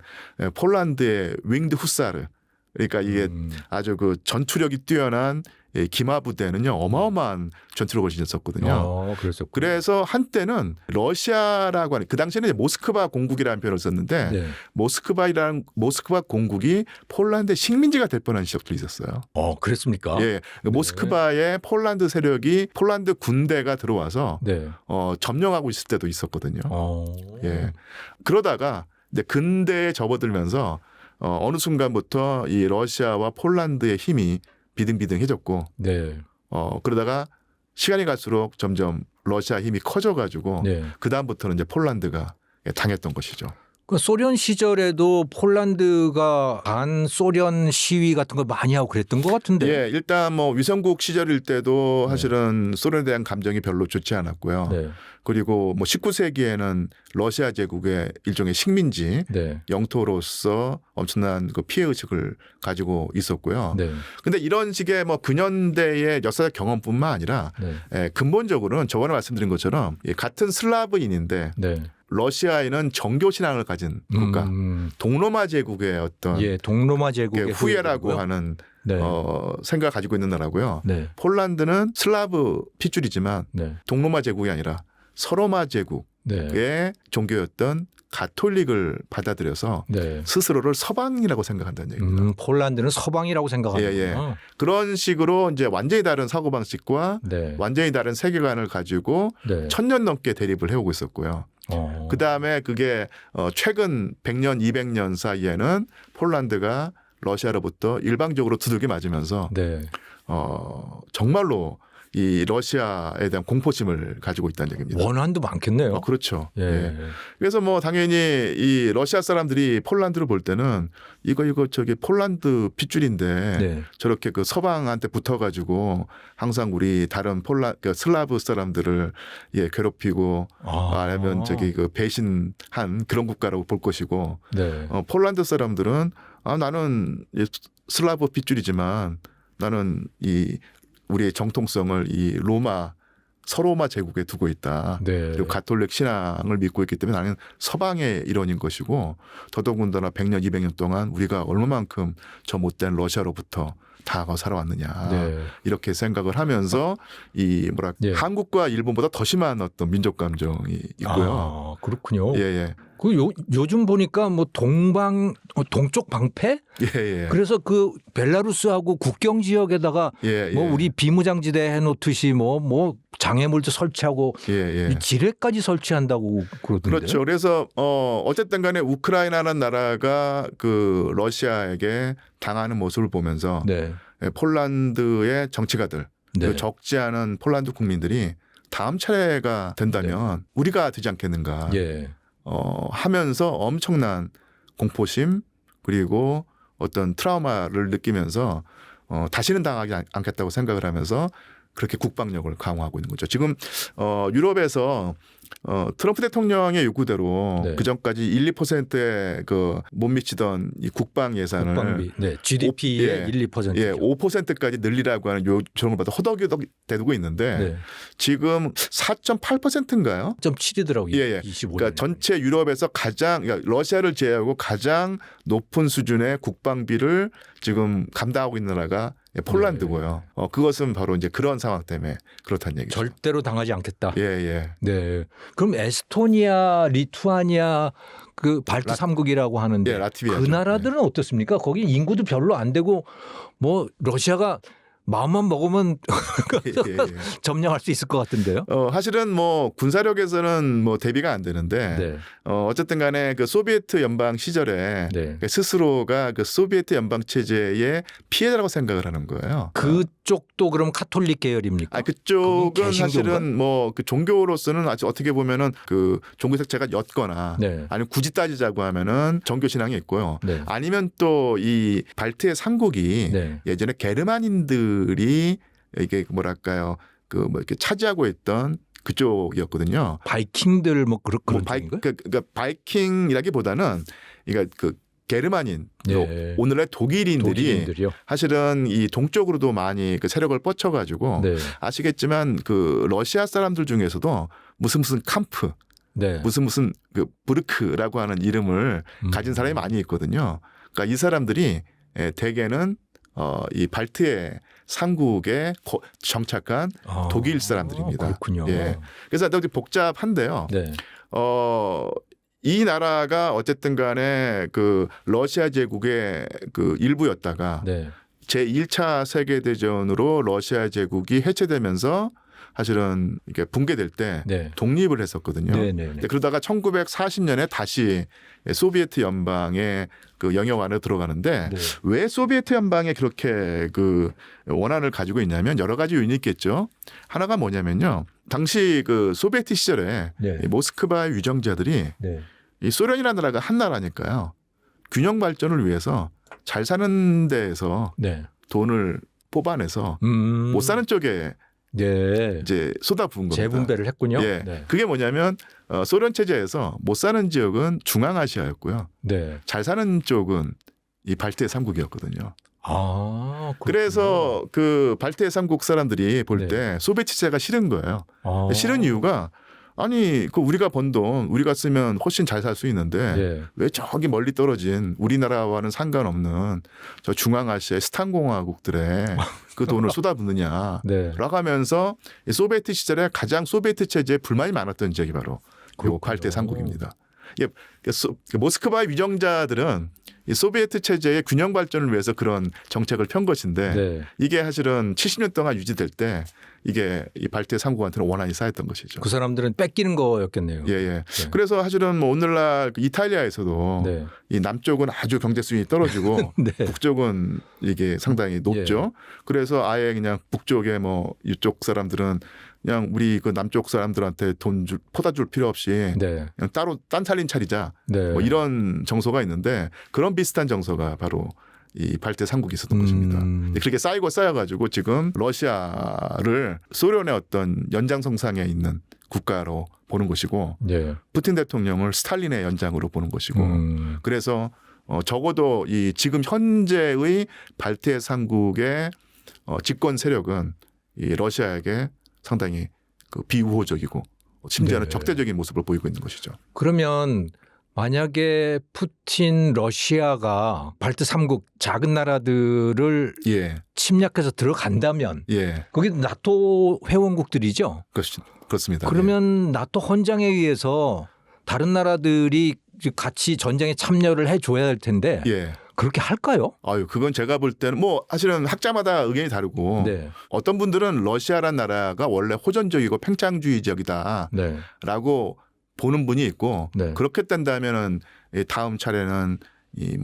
폴란드의 윙드 후사르, 그러니까 이게 아주 그 전투력이 뛰어난 기마 부대는요 어마어마한 전투력을 지녔었거든요. 그래서 한때는 러시아라고 하는 그 당시에는 이제 모스크바 공국이라는 표현을 썼는데 네. 모스크바 공국이 폴란드의 식민지가 될 뻔한 시절도 있었어요. 그랬습니까? 예, 모스크바의 폴란드 세력이 폴란드 군대가 들어와서 네. 점령하고 있을 때도 있었거든요. 예, 그러다가 이제 근대에 접어들면서 어느 순간부터 이 러시아와 폴란드의 힘이 비등비등해졌고, 네. 그러다가 시간이 갈수록 점점 러시아 힘이 커져가지고 네. 그 다음부터는 이제 폴란드가 당했던 것이죠. 그 소련 시절에도 폴란드가 반 소련 시위 같은 걸 많이 하고 그랬던 것 같은데. 예, 일단 뭐 위성국 시절일 때도 사실은 소련에 대한 감정이 별로 좋지 않았고요. 네. 그리고 뭐 19세기에는 러시아 제국의 일종의 식민지 네. 영토로서 엄청난 그 피해 의식을 가지고 있었고요. 네. 근데 이런 식의 뭐 근현대의 역사적 경험뿐만 아니라 네. 근본적으로는 저번에 말씀드린 것처럼 같은 슬라브인인데 네. 러시아에는 정교 신앙을 가진 국가, 동로마 제국의 어떤 동로마 제국의 후예라고 하는 네. 생각을 가지고 있는 나라고요. 네. 폴란드는 슬라브 핏줄이지만 네. 동로마 제국이 아니라 서로마 제국의 네. 종교였던 가톨릭을 받아들여서 네. 스스로를 서방이라고 생각한다는 얘기입니다. 폴란드는 서방이라고 생각하는구나. 예. 그런 식으로 이제 완전히 다른 사고방식과 네. 완전히 다른 세계관을 가지고 네. 1000년 넘게 대립을 해오고 있었고요. 그다음에 그게 최근 100년, 200년 사이에는 폴란드가 러시아로부터 일방적으로 두들겨 맞으면서 네. 정말로 이 러시아에 대한 공포심을 가지고 있다는 얘기입니다. 원한도 많겠네요. 그렇죠. 예. 예. 그래서 뭐 당연히 이 러시아 사람들이 폴란드를 볼 때는 이거 저기 폴란드 핏줄인데 네. 저렇게 그 서방한테 붙어가지고 항상 우리 다른 슬라브 사람들을 괴롭히고 아니면 저기 그 배신한 그런 국가라고 볼 것이고 네. 폴란드 사람들은 나는 슬라브 핏줄이지만 나는 우리의 정통성을 이 서로마 제국에 두고 있다. 네. 그리고 가톨릭 신앙을 믿고 있기 때문에 나는 서방의 일원인 것이고 더더군다나 100년, 200년 동안 우리가 얼마만큼 저 못된 러시아로부터 다 살아왔느냐 네. 이렇게 생각을 하면서 이 뭐랄까 예. 한국과 일본보다 더 심한 어떤 민족 감정이 있고요. 아, 그렇군요. 예. 그 요즘 보니까 뭐 동쪽 방패? 예. 그래서 그 벨라루스하고 국경 지역에다가 뭐 우리 비무장지대 해놓듯이 뭐 장애물도 설치하고 이 지뢰까지 설치한다고 그러던데요. 그렇죠. 그래서 어쨌든 간에 우크라이나라는 나라가 그 러시아에게 당하는 모습을 보면서 네. 폴란드의 정치가들 네. 그 적지 않은 폴란드 국민들이 다음 차례가 된다면 우리가 되지 않겠는가 하면서 엄청난 공포심 그리고 어떤 트라우마를 느끼면서 다시는 당하지 않겠다고 생각을 하면서 그렇게 국방력을 강화하고 있는 거죠. 지금 유럽에서 트럼프 대통령의 요구대로 그 전까지 1~2%의 그 못 미치던 이 국방 예산을 국방비, GDP의 1~2%죠. 5%까지 늘리라고 하는 요청을 받아 허덕허덕 대두고 있는데 지금 4.8%인가요? 4.7이더라고요. 예. 그러니까 전체 유럽에서 그러니까 러시아를 제외하고 가장 높은 수준의 국방비를 지금 감당하고 있는 나라가 폴란드고요. 그것은 바로 이제 그런 상황 때문에 그렇다는 얘기죠. 절대로 당하지 않겠다. 예. 네. 그럼 에스토니아, 리투아니아 그 발트 3국이라고 하는데 라트비아죠. 그 나라들은 어떻습니까? 거기 인구도 별로 안 되고 뭐 러시아가 마음만 먹으면 점령할 수 있을 것 같은데요. 사실은 뭐 군사력에서는 뭐 대비가 안 되는데 어쨌든 간에 그 소비에트 연방 시절에 스스로가 그 소비에트 연방 체제의 피해자라고 생각을 하는 거예요. 그쪽도 그럼 카톨릭 계열입니까? 그쪽은 사실은 뭐 그 종교로서는 아주 어떻게 보면은 그 종교 색채가 옅거나 아니면 굳이 따지자고 하면은 종교 신앙이 있고요. 아니면 또 이 발트의 삼국이 예전에 게르만인들이 이게 뭐랄까요 그 뭐 이렇게 차지하고 있던 그쪽이었거든요. 바이킹들 뭐 그런 그러니까 바이킹이라기보다는 그러니까 그 게르만인 오늘의 독일인들이 사실은 이 동쪽으로도 많이 그 세력을 뻗쳐가지고 아시겠지만 그 러시아 사람들 중에서도 무슨 캄프 무슨 그 부르크라고 하는 이름을 가진 사람이 많이 있거든요. 그러니까 이 사람들이 대개는 이 발트의 삼국에 정착한 독일 사람들입니다. 그렇군요. 그래서 되게 복잡한데요. 이 나라가 어쨌든 간에 그 러시아 제국의 그 일부였다가 제1차 세계대전으로 러시아 제국이 해체되면서 사실은 이게 붕괴될 때 독립을 했었거든요. 그러다가 1940년에 다시 소비에트 연방의 그 영역 안에 들어가는데 왜 소비에트 연방에 그렇게 그 원한을 가지고 있냐면 여러 가지 요인이 있겠죠. 하나가 뭐냐면요. 당시 그 소비에트 시절에 모스크바의 위정자들이 이 소련이라는 나라가 한 나라니까요. 균형 발전을 위해서 잘 사는 데에서 돈을 뽑아내서 못 사는 쪽에 이제 쏟아부은 겁니다. 재분배를 했군요. 그게 뭐냐면 소련 체제에서 못 사는 지역은 중앙아시아였고요. 잘 사는 쪽은 이 발트의 삼국이었거든요. 그래서 그 발트의 삼국 사람들이 볼 때 소비에트 체제가 싫은 거예요. 싫은 이유가 아니 그 우리가 번 돈 우리가 쓰면 훨씬 잘 살 수 있는데 왜 저기 멀리 떨어진 우리나라와는 상관없는 저 중앙아시아의 스탄공화국들에 그 돈을 쏟아붓느냐라고 하면서 소비에트 시절에 가장 소비에트 체제에 불만이 많았던 지역이 바로 그 발트 삼국입니다. 모스크바의 위정자들은 이 소비에트 체제의 균형 발전을 위해서 그런 정책을 편 것인데 이게 사실은 70년 동안 유지될 때 이게 이 발트 삼국한테는 원한이 쌓였던 것이죠. 그 사람들은 뺏기는 거였겠네요. 그래서 사실은 뭐 오늘날 이탈리아에서도 이 남쪽은 아주 경제 수준이 떨어지고 북쪽은 이게 상당히 높죠. 그래서 아예 그냥 북쪽에 뭐 이쪽 사람들은 그냥 우리 그 남쪽 사람들한테 돈 퍼다 줄 필요 없이 그냥 따로 딴 차린 차리자 뭐 이런 정서가 있는데 그런 비슷한 정서가 바로 이 발트 삼국이 있었던 것입니다. 그렇게 쌓이고 쌓여가지고 지금 러시아를 소련의 어떤 연장선상에 있는 국가로 보는 것이고 푸틴 대통령을 스탈린의 연장으로 보는 것이고 그래서 적어도 이 지금 현재의 발트 삼국의 집권 세력은 이 러시아에게 상당히 그 비우호적이고 심지어는 적대적인 모습을 보이고 있는 것이죠. 그러면 만약에 푸틴 러시아가 발트 3국 작은 나라들을 예. 침략해서 들어간다면 예. 거기 나토 회원국들이죠. 그렇습니다. 그러면 예. 나토 헌장에 의해서 다른 나라들이 같이 전쟁에 참여를 해줘야 할 텐데 예. 그렇게 할까요? 아유, 그건 제가 볼 때는 뭐 사실은 학자마다 의견이 다르고 네. 어떤 분들은 러시아란 나라가 원래 호전적이고 팽창주의적이다라고 네. 보는 분이 있고 네. 그렇게 된다면은 다음 차례는 이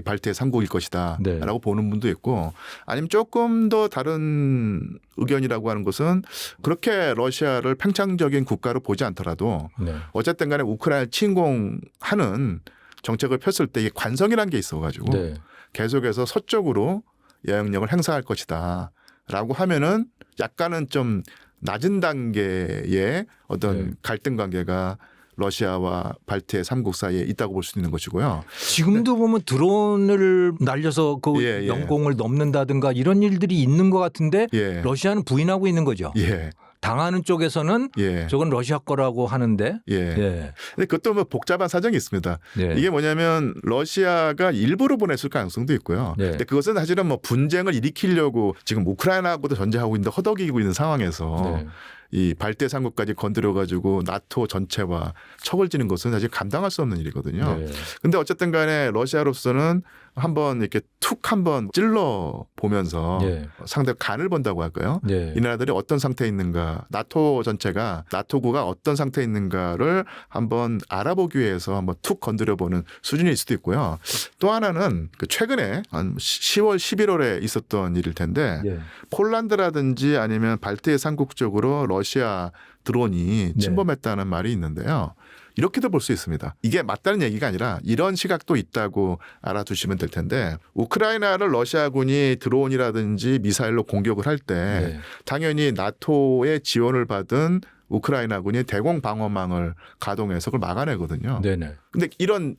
발트의 3국일 것이다라고 네. 보는 분도 있고 아니면 조금 더 다른 의견이라고 하는 것은 그렇게 러시아를 팽창적인 국가로 보지 않더라도 네. 어쨌든 간에 우크라이나 침공하는 정책을 폈을 때 이게 관성이라는 게 있어가지고 네. 계속해서 서쪽으로 영향력을 행사할 것이다라고 하면은 약간은 좀 낮은 단계의 어떤 네. 갈등 관계가 러시아와 발트의 3국 사이에 있다고 볼 수 있는 것이고요. 지금도 보면 드론을 날려서 그 예. 영공을 넘는다든가 이런 일들이 있는 것 같은데 예. 러시아는 부인하고 있는 거죠. 예. 당하는 쪽에서는 예. 저건 러시아 거라고 하는데. 예. 예. 근데 그것도 뭐 복잡한 사정이 있습니다. 예. 이게 뭐냐면 러시아가 일부러 보냈을 가능성도 있고요. 예. 근데 그것은 사실은 뭐 분쟁을 일으키려고 지금 우크라이나하고도 전쟁하고 있는데 허덕이고 있는 상황에서 네. 이 발트 3국까지 건드려 가지고 나토 전체와 척을 지는 것은 사실 감당할 수 없는 일이거든요. 네. 근데 어쨌든 간에 러시아로서는 한번 이렇게 툭 한번 찔러 보면서 네. 상대 간을 본다고 할까요? 네. 이 나라들이 어떤 상태에 있는가, 나토 전체가 나토구가 어떤 상태에 있는가를 한번 알아보기 위해서 한번 툭 건드려 보는 수준일 수도 있고요. 또 하나는 그 최근에 한 10월, 11월에 있었던 일일 텐데 네. 폴란드라든지 아니면 발트해 3국 쪽으로 러시아 드론이 네. 침범했다는 말이 있는데요. 이렇게도 볼 수 있습니다. 이게 맞다는 얘기가 아니라 이런 시각도 있다고 알아두시면 될 텐데 우크라이나를 러시아군이 드론이라든지 미사일로 공격을 할 때 네. 당연히 나토의 지원을 받은 우크라이나군이 대공 방어망을 가동해서 그걸 막아내거든요. 네네. 근데 이런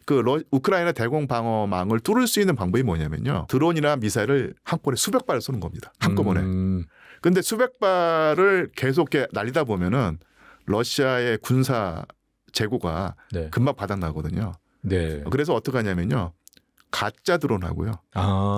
우크라이나 대공 방어망을 뚫을 수 있는 방법이 뭐냐면요. 드론이나 미사일을 한꺼번에 수백 발을 쏘는 겁니다. 한꺼번에. 근데 수백 발을 계속 날리다 보면은 러시아의 군사 재고가 네. 금방 바닥나거든요. 네. 그래서 어떻게 하냐면요. 가짜 드론하고요.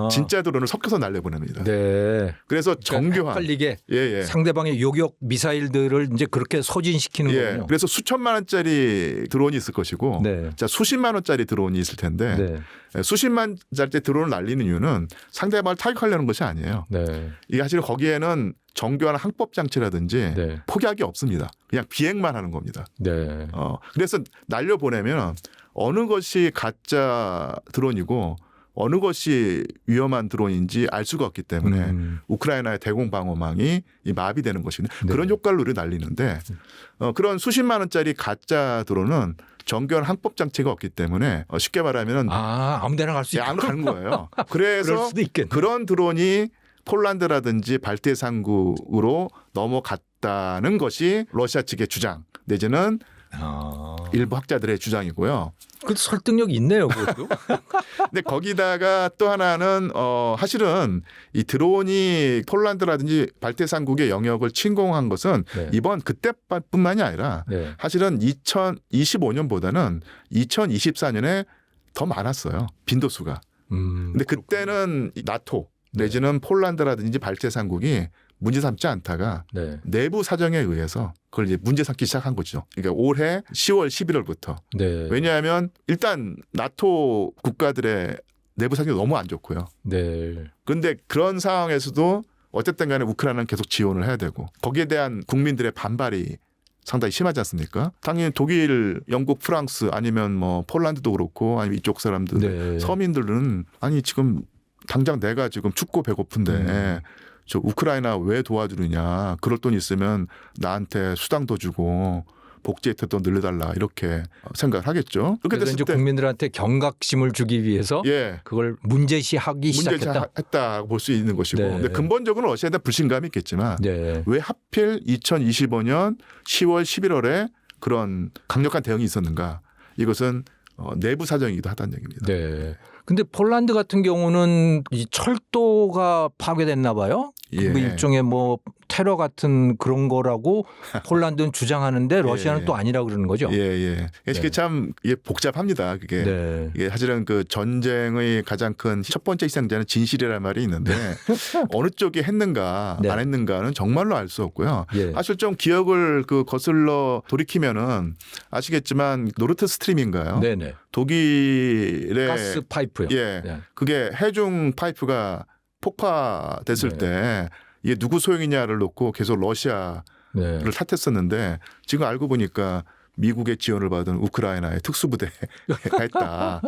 진짜 드론을 섞어서 날려보냅니다. 네. 그래서 그러니까 정교한. 헷갈리게 예. 상대방의 요격 미사일들을 이제 그렇게 소진시키는 거군요. 그래서 수천만 원짜리 드론이 있을 것이고 네. 자, 수십만 원짜리 드론이 있을 텐데 수십만 원짜리 드론을 날리는 이유는 상대방을 타격하려는 것이 아니에요. 네. 이게 사실 거기에는 정교한 항법 장치라든지 네. 폭약이 없습니다. 그냥 비행만 하는 겁니다. 네. 그래서 날려보내면 어느 것이 가짜 드론이고 어느 것이 위험한 드론인지 알 수가 없기 때문에 우크라이나의 대공 방어망이 마비되는 것이거든요. 네. 그런 효과를 날리는데 그런 수십만 원짜리 가짜 드론은 정교한 항법 장치가 없기 때문에 쉽게 말하면 아무데나 갈 수 있고 아무나 가는 거예요. 그래서 그런 드론이 폴란드라든지 발트해 3국으로 넘어갔다는 것이 러시아 측의 주장 내지는 일부 학자들의 주장이고요. 그 설득력 있네요, 그것도. 근데 거기다가 또 하나는 사실은 이 드론이 폴란드라든지 발트해 3국의 영역을 침공한 것은 이번 그때뿐만이 아니라 사실은 2025년보다는 2024년에 더 많았어요. 빈도수가. 근데 그때는 나토 내지는 폴란드라든지 발트해 3국이 문제 삼지 않다가 내부 사정에 의해서 그걸 이제 문제 삼기 시작한 거죠. 그러니까 올해 10월, 11월부터. 왜냐하면 일단 나토 국가들의 내부 사정이 너무 안 좋고요. 그런데 그런 상황에서도 어쨌든 간에 우크라이나는 계속 지원을 해야 되고 거기에 대한 국민들의 반발이 상당히 심하지 않습니까? 당연히 독일, 영국, 프랑스 아니면 뭐 폴란드도 그렇고 아니면 이쪽 사람들 서민들은 아니 지금 당장 내가 지금 춥고 배고픈데 저 우크라이나 왜 도와주느냐. 그럴 돈 있으면 나한테 수당도 주고 복지 혜택도 늘려달라 이렇게 생각을 하겠죠. 그렇게 그래서 됐을 이제 때 국민들한테 경각심을 주기 위해서 그걸 문제시하기 시작했다. 문제시했다 볼 수 있는 것이고 근데 근본적으로 러시아에 대한 불신감이 있겠지만 왜 하필 2025년 10월 11월에 그런 강력한 대응이 있었는가. 이것은 내부 사정이기도 하다는 얘기입니다. 근데 폴란드 같은 경우는 이 철도가 파괴됐나 봐요. 그 일종의 뭐 테러 같은 그런 거라고 폴란드는 주장하는데 러시아는 또 아니라고 그러는 거죠. 예. 이게 참 이게 복잡합니다. 그게. 네. 이게 사실은 그 전쟁의 가장 큰 첫 번째 희생자는 진실이라는 말이 있는데 어느 쪽이 했는가 안 했는가는 정말로 알 수 없고요. 사실 좀 기억을 그 거슬러 돌이키면은 아시겠지만 노르트 스트림인가요? 네네. 독일의 가스 파이프요. 그게 해중 파이프가 폭파됐을 때 이게 누구 소용이냐를 놓고 계속 러시아를 탓했었는데 지금 알고 보니까 미국의 지원을 받은 우크라이나의 특수부대가 했다.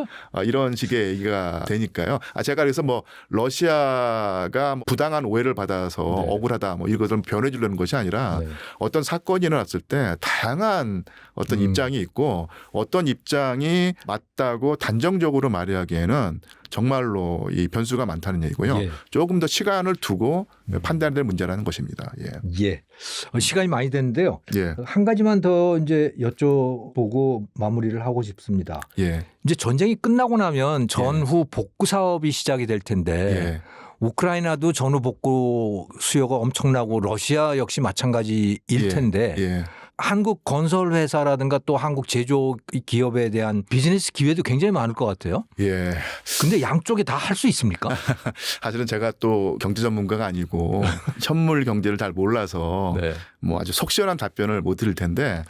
이런 식의 얘기가 되니까요. 제가 그래서 뭐 러시아가 부당한 오해를 받아서 억울하다 뭐 이것을 변해주려는 것이 아니라 어떤 사건이 일어났을 때 다양한 어떤 입장이 있고 어떤 입장이 맞다고 단정적으로 말하기에는 정말로 이 변수가 많다는 얘기고요. 조금 더 시간을 두고 판단해야 될 문제라는 것입니다. 시간이 많이 됐는데요. 한 가지만 더 이제 여쭤보고 마무리를 하고 싶습니다. 이제 전쟁이 끝나고 나면 전후 복구 사업이 시작이 될 텐데 우크라이나도 전후 복구 수요가 엄청나고 러시아 역시 마찬가지일 텐데 한국 건설 회사라든가 또 한국 제조 기업에 대한 비즈니스 기회도 굉장히 많을 것 같아요. 근데 양쪽에 다 할 수 있습니까? 사실은 제가 또 경제 전문가가 아니고 현물 경제를 잘 몰라서 뭐 아주 속 시원한 답변을 못 드릴 텐데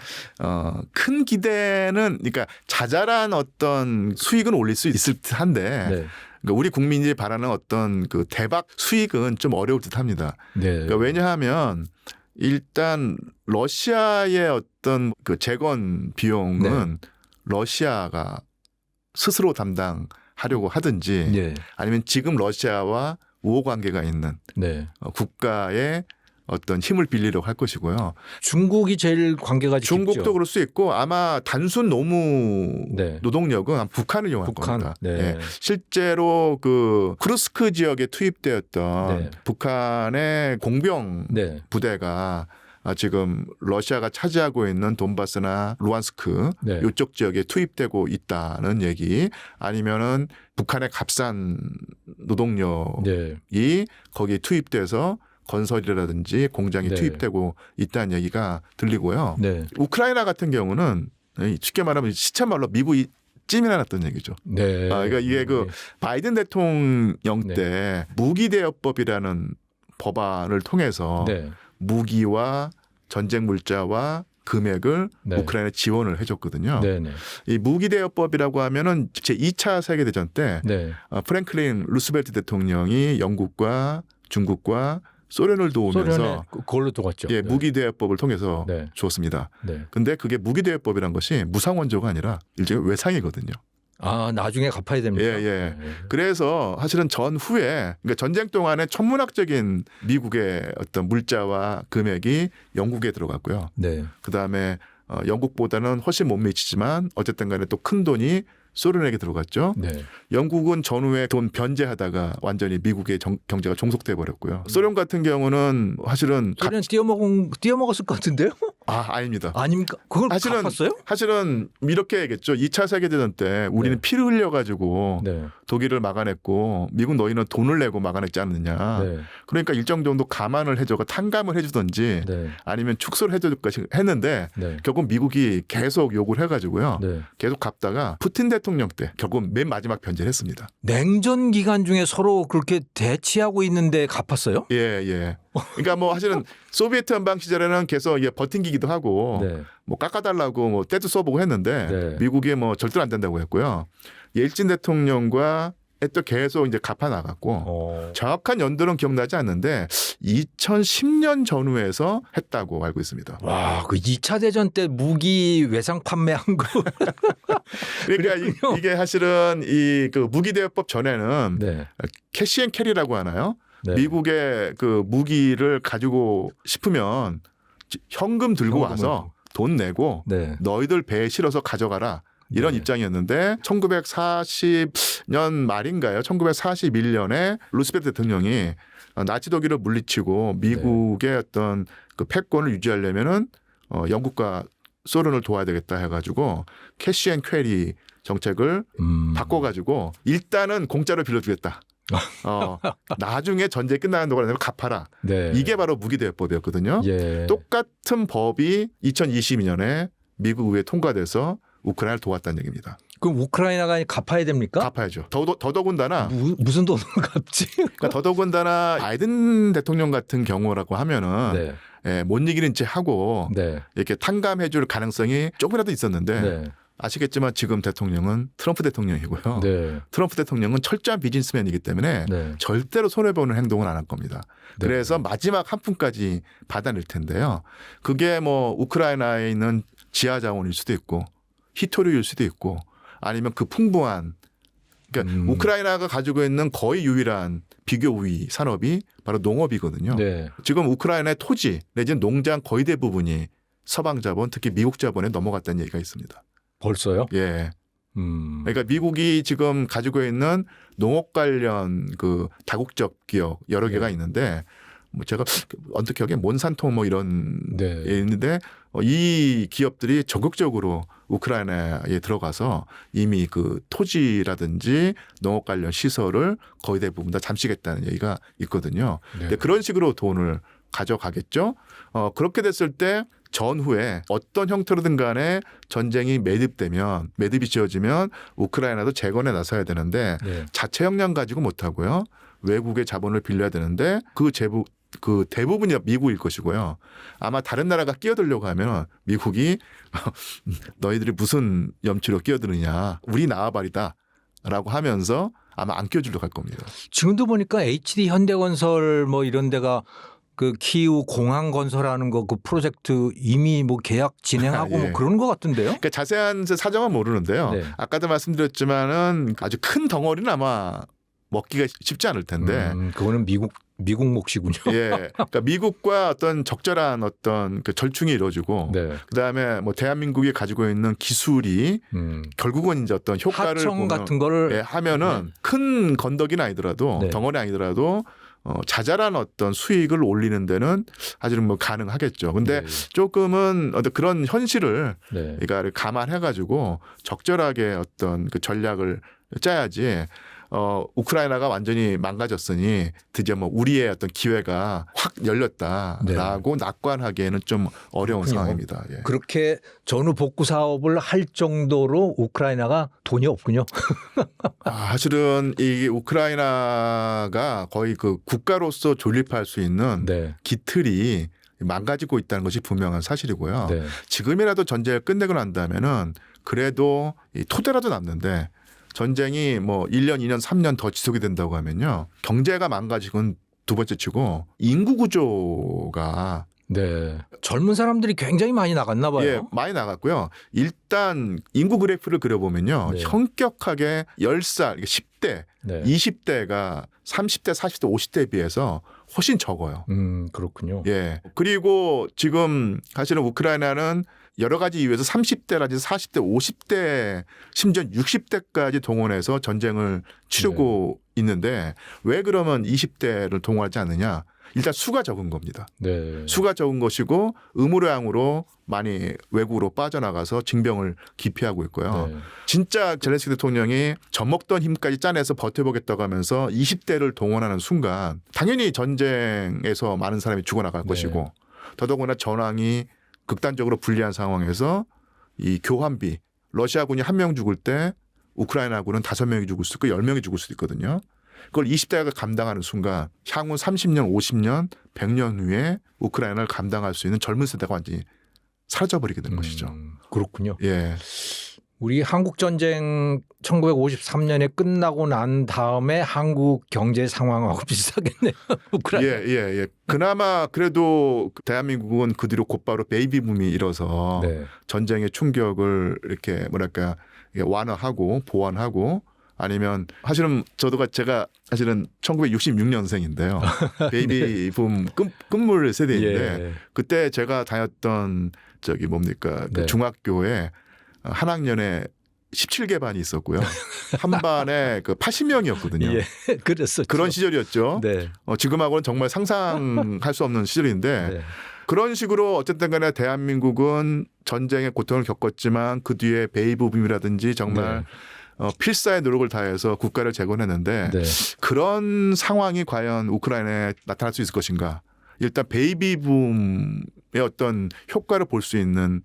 큰 기대는 그러니까 자잘한 어떤 수익은 올릴 수 있을 듯한데 그러니까 우리 국민이 바라는 어떤 그 대박 수익은 좀 어려울 듯합니다. 그러니까 왜냐하면 일단 러시아의 어떤 그 재건 비용은 러시아가 스스로 담당하려고 하든지 아니면 지금 러시아와 우호 관계가 있는 국가의 어떤 힘을 빌리려고 할 것이고요. 중국이 제일 관계가 깊죠. 중국도 그럴 수 있고 아마 단순 노무 노동력은 북한을 이용할 겁니다. 실제로 그 쿠르스크 지역에 투입되었던 북한의 공병 부대가 지금 러시아가 차지하고 있는 돈바스나 루안스크 이쪽 지역에 투입되고 있다는 얘기 아니면은 북한의 값싼 노동력이 거기에 투입돼서 건설이라든지 공장이 투입되고 있다는 얘기가 들리고요. 우크라이나 같은 경우는 쉽게 말하면 시쳇말로 미국이 찜이나 났던 얘기죠. 그러니까 이게 그 바이든 대통령 때 무기대여법이라는 법안을 통해서 무기와 전쟁 물자와 금액을 우크라이나에 지원을 해줬거든요. 이 무기대여법이라고 하면은 제 2차 세계대전 때 프랭클린 루스벨트 대통령이 영국과 중국과 소련을 도우면서 그걸로 도왔죠. 무기대여법을 통해서 주었습니다. 근데 그게 무기대여법이란 것이 무상원조가 아니라 일종의 외상이거든요. 나중에 갚아야 됩니다. 그래서 사실은 전후에 그러니까 전쟁 동안에 천문학적인 미국의 어떤 물자와 금액이 영국에 들어갔고요. 그다음에 영국보다는 훨씬 못 미치지만 어쨌든 간에 또 큰 돈이 소련에게 들어갔죠. 영국은 전후에 돈 변제하다가 완전히 미국의 경제가 종속돼 버렸고요. 소련 같은 경우는 사실은 소련 띄어먹었을 것 같은데요? 아닙니다. 아닙니까? 그걸 갚았어요? 사실은 이렇게 얘기했죠. 2차 세계대전 때 우리는 피를 흘려가지고 독일을 막아냈고 미국 너희는 돈을 내고 막아냈지 않느냐. 그러니까 일정 정도 감안을 해줘가 탕감을 해주든지 아니면 축소를 해줄 것이 했는데 결국 미국이 계속 요구를 해가지고요. 계속 갚다가 푸틴 대통령 때 결국 맨 마지막 변제를 했습니다. 냉전 기간 중에 서로 그렇게 대치하고 있는데 갚았어요? 그러니까 뭐 사실은 소비에트 연방 시절에는 계속 버팅기기도 하고 뭐 깎아달라고 뭐 때도 써보고 했는데 미국이 뭐 절대로 안 된다고 했고요. 옐친 대통령과 또 계속 이제 갚아 나갔고 정확한 연도는 기억나지 않는데 2010년 전후에서 했다고 알고 있습니다. 와, 그 2차 대전 때 무기 외상 판매한 거. 그러니까 이게 사실은 이 그 무기대여법 전에는 캐시 앤 캐리라고 하나요? 미국의 그 무기를 가지고 싶으면 현금 들고 와서 돈 내고 너희들 배에 실어서 가져가라. 이런 입장이었는데 1940년 말인가요? 1941년에 루스벨트 대통령이 나치 독일을 물리치고 미국의 어떤 그 패권을 유지하려면은 영국과 소련을 도와야 되겠다 해가지고 캐시 앤 퀘리 정책을 바꿔가지고 일단은 공짜로 빌려주겠다. 나중에 전쟁이 끝나는 동안에 갚아라. 네. 이게 바로 무기대여법이었거든요. 예. 똑같은 법이 2022년에 미국 의회에 통과돼서 우크라이나를 도왔다는 얘기입니다. 그럼 우크라이나가 갚아야 됩니까? 갚아야죠. 더더군다나 무슨 돈으로 갚지? 그러니까 더더군다나 바이든 대통령 같은 경우라고 하면은 네. 예, 못 이기는 채 하고 네. 이렇게 탕감해줄 가능성이 조금이라도 있었는데 네. 아시겠지만 지금 대통령은 트럼프 대통령이고요. 네. 트럼프 대통령은 철저한 비즈니스맨이기 때문에 네. 절대로 손해보는 행동은 안 할 겁니다. 네. 그래서 마지막 한 푼까지 받아낼 텐데요. 그게 뭐 우크라이나에 있는 지하 자원일 수도 있고 히토류일 수도 있고 아니면 그 풍부한 그러니까 우크라이나가 가지고 있는 거의 유일한 비교 우위 산업이 바로 농업이거든요. 네. 지금 우크라이나의 토지 내지는 농장 거의 대부분이 서방 자본 특히 미국 자본에 넘어갔다는 얘기가 있습니다. 벌써요? 예. 그러니까 미국이 지금 가지고 있는 농업 관련 그 다국적 기업 여러 개가 있는데 뭐 제가 언뜻 기억에 몬산토 뭐 이런 네. 게 있는데 이 기업들이 적극적으로 우크라이나에 들어가서 이미 그 토지라든지 농업 관련 시설을 거의 대부분 다 잠시겠다는 얘기가 있거든요. 네. 근데 그런 식으로 돈을 가져가겠죠. 그렇게 됐을 때 전후에 어떤 형태로든 간에 전쟁이 매듭이 지어지면 우크라이나도 재건에 나서야 되는데 네. 자체 역량 가지고 못하고요. 외국의 자본을 빌려야 되는데 그 대부분이 미국일 것이고요. 아마 다른 나라가 끼어들려고 하면 미국이 너희들이 무슨 염치로 끼어드느냐. 우리 나와바리다 라고 하면서 아마 안 끼워주려고 할 겁니다. 지금도 보니까 HD 현대건설 뭐 이런 데가 그 키우 공항 건설하는 거 그 프로젝트 이미 뭐 계약 진행하고 예. 뭐 그런 것 같은데요? 그러니까 자세한 사정은 모르는데요. 네. 아까도 말씀드렸지만은 아주 큰 덩어리는 아마 먹기가 쉽지 않을 텐데. 그거는 미국 몫이군요. 예. 그러니까 미국과 어떤 적절한 어떤 그 절충이 이루어지고 네. 그다음에 뭐 대한민국이 가지고 있는 기술이 결국은 이제 어떤 효과를 하청 보면 같은 거를 예, 하면은 큰 건더기는 아니더라도 네. 덩어리 아니더라도 자잘한 어떤 수익을 올리는 데는 아주 뭐 가능하겠죠. 근데 네. 조금은 어떤 그런 현실을 네. 그러니까 감안해 가지고 적절하게 어떤 그 전략을 짜야지. 우크라이나가 완전히 망가졌으니 드디어 뭐 우리의 어떤 기회가 확 열렸다라고 낙관하기에는 좀 어려운 그렇군요. 상황입니다. 예. 그렇게 전후 복구 사업을 할 정도로 우크라이나가 돈이 없군요. 사실은 이 우크라이나가 거의 그 국가로서 존립할 수 있는 네. 기틀이 망가지고 있다는 것이 분명한 사실이고요. 네. 지금이라도 전쟁을 끝내고 난다면은 그래도 이 토대라도 남는데 전쟁이 뭐 1년, 2년, 3년 더 지속이 된다고 하면요. 경제가 망가지고는 두 번째 치고 인구 구조가 네. 젊은 사람들이 굉장히 많이 나갔나 봐요. 예, 많이 나갔고요. 일단 인구 그래프를 그려보면요. 네. 현격하게 10살, 10대, 네. 20대가 30대, 40대, 50대에 비해서 훨씬 적어요. 그렇군요. 예. 그리고 지금 사실은 우크라이나는 여러 가지 이유에서 30대라든지 40대, 50대, 심지어 60대까지 동원해서 전쟁을 치르고 있는데 왜 그러면 20대를 동원하지 않느냐? 일단 수가 적은 겁니다. 네. 수가 적은 것이고 의무량으로 많이 외국으로 빠져나가서 징병을 기피하고 있고요. 네. 진짜 젤렌스키 대통령이 젖먹던 힘까지 짜내서 버텨보겠다고 하면서 20대를 동원하는 순간 당연히 전쟁에서 많은 사람이 죽어나갈 네. 것이고 더더구나 전황이 극단적으로 불리한 상황에서 이 교환비 러시아군이 1명 죽을 때 우크라이나군은 5명이 죽을 수도 있고 10명이 죽을 수도 있거든요. 그걸 20대가 감당하는 순간 향후 30년, 50년, 100년 후에 우크라이나를 감당할 수 있는 젊은 세대가 완전히 사라져버리게 된 것이죠. 그렇군요. 예. 우리 한국 전쟁 1953년에 끝나고 난 다음에 한국 경제 상황하고 비슷하겠네요. 우크라이나. 예. 그나마 그래도 대한민국은 그 뒤로 곧바로 베이비붐이 일어서 네. 전쟁의 충격을 이렇게 뭐랄까 완화하고 보완하고 아니면 사실은 제가 사실은 1966년생인데요. 베이비붐 끝물 세대인데 예. 그때 제가 다녔던 그 네. 중학교에 한 학년에 17개 반이 있었고요. 한 반에 그 80명이었거든요. 예. 그랬었죠. 그런 시절이었죠. 네. 지금하고는 정말 상상할 수 없는 시절인데 네. 그런 식으로 어쨌든 간에 대한민국은 전쟁의 고통을 겪었지만 그 뒤에 베이비붐이라든지 정말 필사의 노력을 다해서 국가를 재건했는데 네. 그런 상황이 과연 우크라이나에 나타날 수 있을 것인가. 일단 베이비붐의 어떤 효과를 볼 수 있는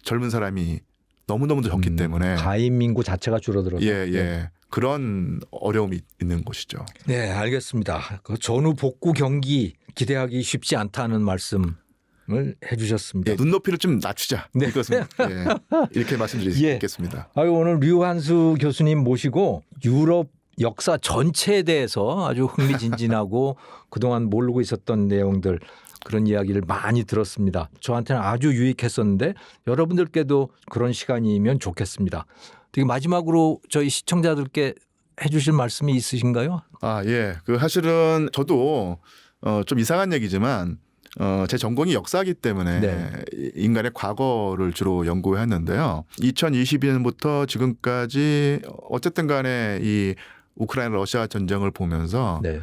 젊은 사람이 너무너무 적기 때문에 가임 인구 자체가 줄어들어서 예. 그런 어려움이 있는 것이죠. 네, 알겠습니다. 그 전후 복구 경기 기대하기 쉽지 않다는 말씀을 해주셨습니다. 예, 눈높이를 좀 낮추자. 네. 이것은 이렇게 말씀드리겠습니다. 오늘 류한수 교수님 모시고 유럽 역사 전체에 대해서 아주 흥미진진하고 그동안 모르고 있었던 내용들 그런 이야기를 많이 들었습니다. 저한테는 아주 유익했었는데 여러분들께도 그런 시간이면 좋겠습니다. 되게 마지막으로 저희 시청자들께 해주실 말씀이 있으신가요? 예. 사실은 저도 좀 이상한 얘기지만 제 전공이 역사이기 때문에 네. 인간의 과거를 주로 연구했는데요. 2022년부터 지금까지 어쨌든 간에 이 우크라이나 러시아 전쟁을 보면서 네.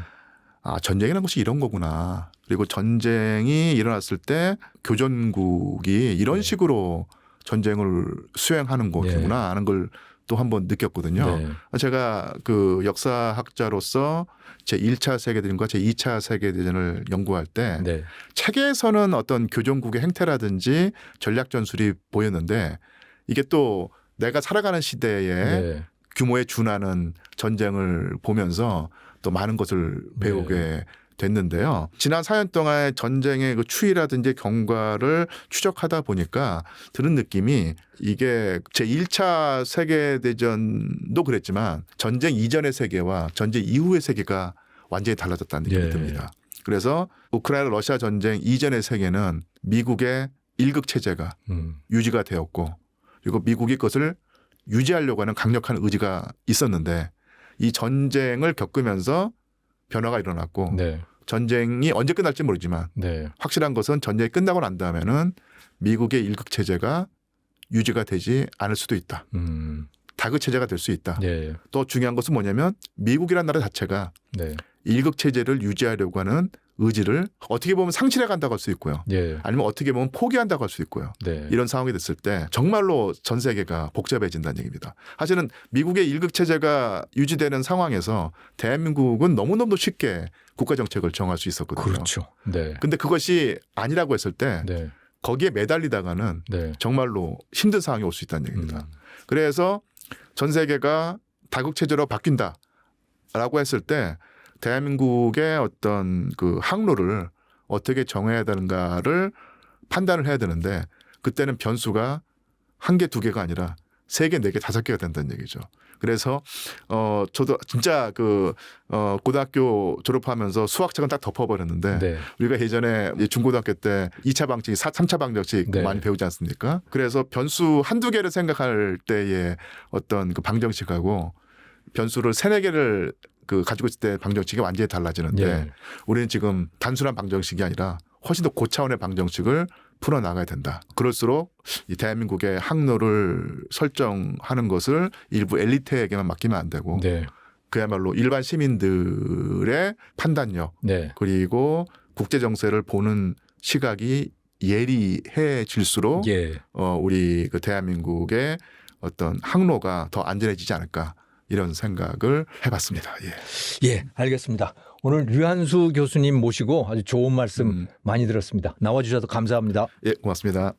전쟁이라는 것이 이런 거구나. 그리고 전쟁이 일어났을 때 교전국이 이런 식으로 전쟁을 수행하는 거구나 하는 걸 또 한번 느꼈거든요. 네. 제가 그 역사학자로서 제1차 세계대전과 제2차 세계대전을 연구할 때 네. 책에서는 어떤 교전국의 행태라든지 전략 전술이 보였는데 이게 또 내가 살아가는 시대에 규모에 준하는 전쟁을 보면서 또 많은 것을 배우게 됐는데요. 지난 4년 동안의 전쟁의 그 추이라든지 경과를 추적하다 보니까 드는 느낌이 이게 제1차 세계대전도 그랬지만 전쟁 이전의 세계와 전쟁 이후의 세계가 완전히 달라졌다는 느낌이 듭니다. 그래서 우크라이나 러시아 전쟁 이전의 세계는 미국의 일극 체제가 유지가 되었고 그리고 미국이 그것을 유지하려고 하는 강력한 의지가 있었는데 이 전쟁을 겪으면서 변화가 일어났고 전쟁이 언제 끝날지 모르지만 확실한 것은 전쟁이 끝나고 난 다음에는 미국의 일극 체제가 유지가 되지 않을 수도 있다. 다그 체제가 될 수 있다. 또 중요한 것은 뭐냐면 미국이라는 나라 자체가 일극 체제를 유지하려고 하는 의지를 어떻게 보면 상실해 간다고 할 수 있고요. 아니면 어떻게 보면 포기한다고 할 수 있고요. 이런 상황이 됐을 때 정말로 전 세계가 복잡해진다는 얘기입니다. 사실은 미국의 일극 체제가 유지되는 상황에서 대한민국은 너무너무 쉽게 국가 정책을 정할 수 있었거든요. 그렇죠. 근데 그것이 아니라고 했을 때 거기에 매달리다가는 정말로 힘든 상황이 올 수 있다는 얘기입니다. 그래서 전 세계가 다국 체제로 바뀐다라고 했을 때 대한민국의 어떤 그 항로를 어떻게 정해야 되는가를 판단을 해야 되는데 그때는 변수가 1개, 2개가 아니라 3개, 4개, 5개가 된다는 얘기죠. 그래서 저도 진짜 고등학교 졸업하면서 수학책은 딱 덮어버렸는데 우리가 예전에 중고등학교 때 2차 방정식, 3차 방정식 많이 배우지 않습니까? 그래서 변수 1-2개를 생각할 때의 어떤 그 방정식하고 변수를 3-4개를 가지고 있을 때 방정식이 완전히 달라지는데 우리는 지금 단순한 방정식이 아니라 훨씬 더 고차원의 방정식을 풀어나가야 된다. 그럴수록 이 대한민국의 항로를 설정하는 것을 일부 엘리트에게만 맡기면 안 되고 그야말로 일반 시민들의 판단력 그리고 국제 정세를 보는 시각이 예리해질수록 우리 그 대한민국의 어떤 항로가 더 안전해지지 않을까. 이런 생각을 해봤습니다. 알겠습니다. 오늘 류한수 교수님 모시고 아주 좋은 말씀 많이 들었습니다. 나와주셔서 감사합니다. 고맙습니다.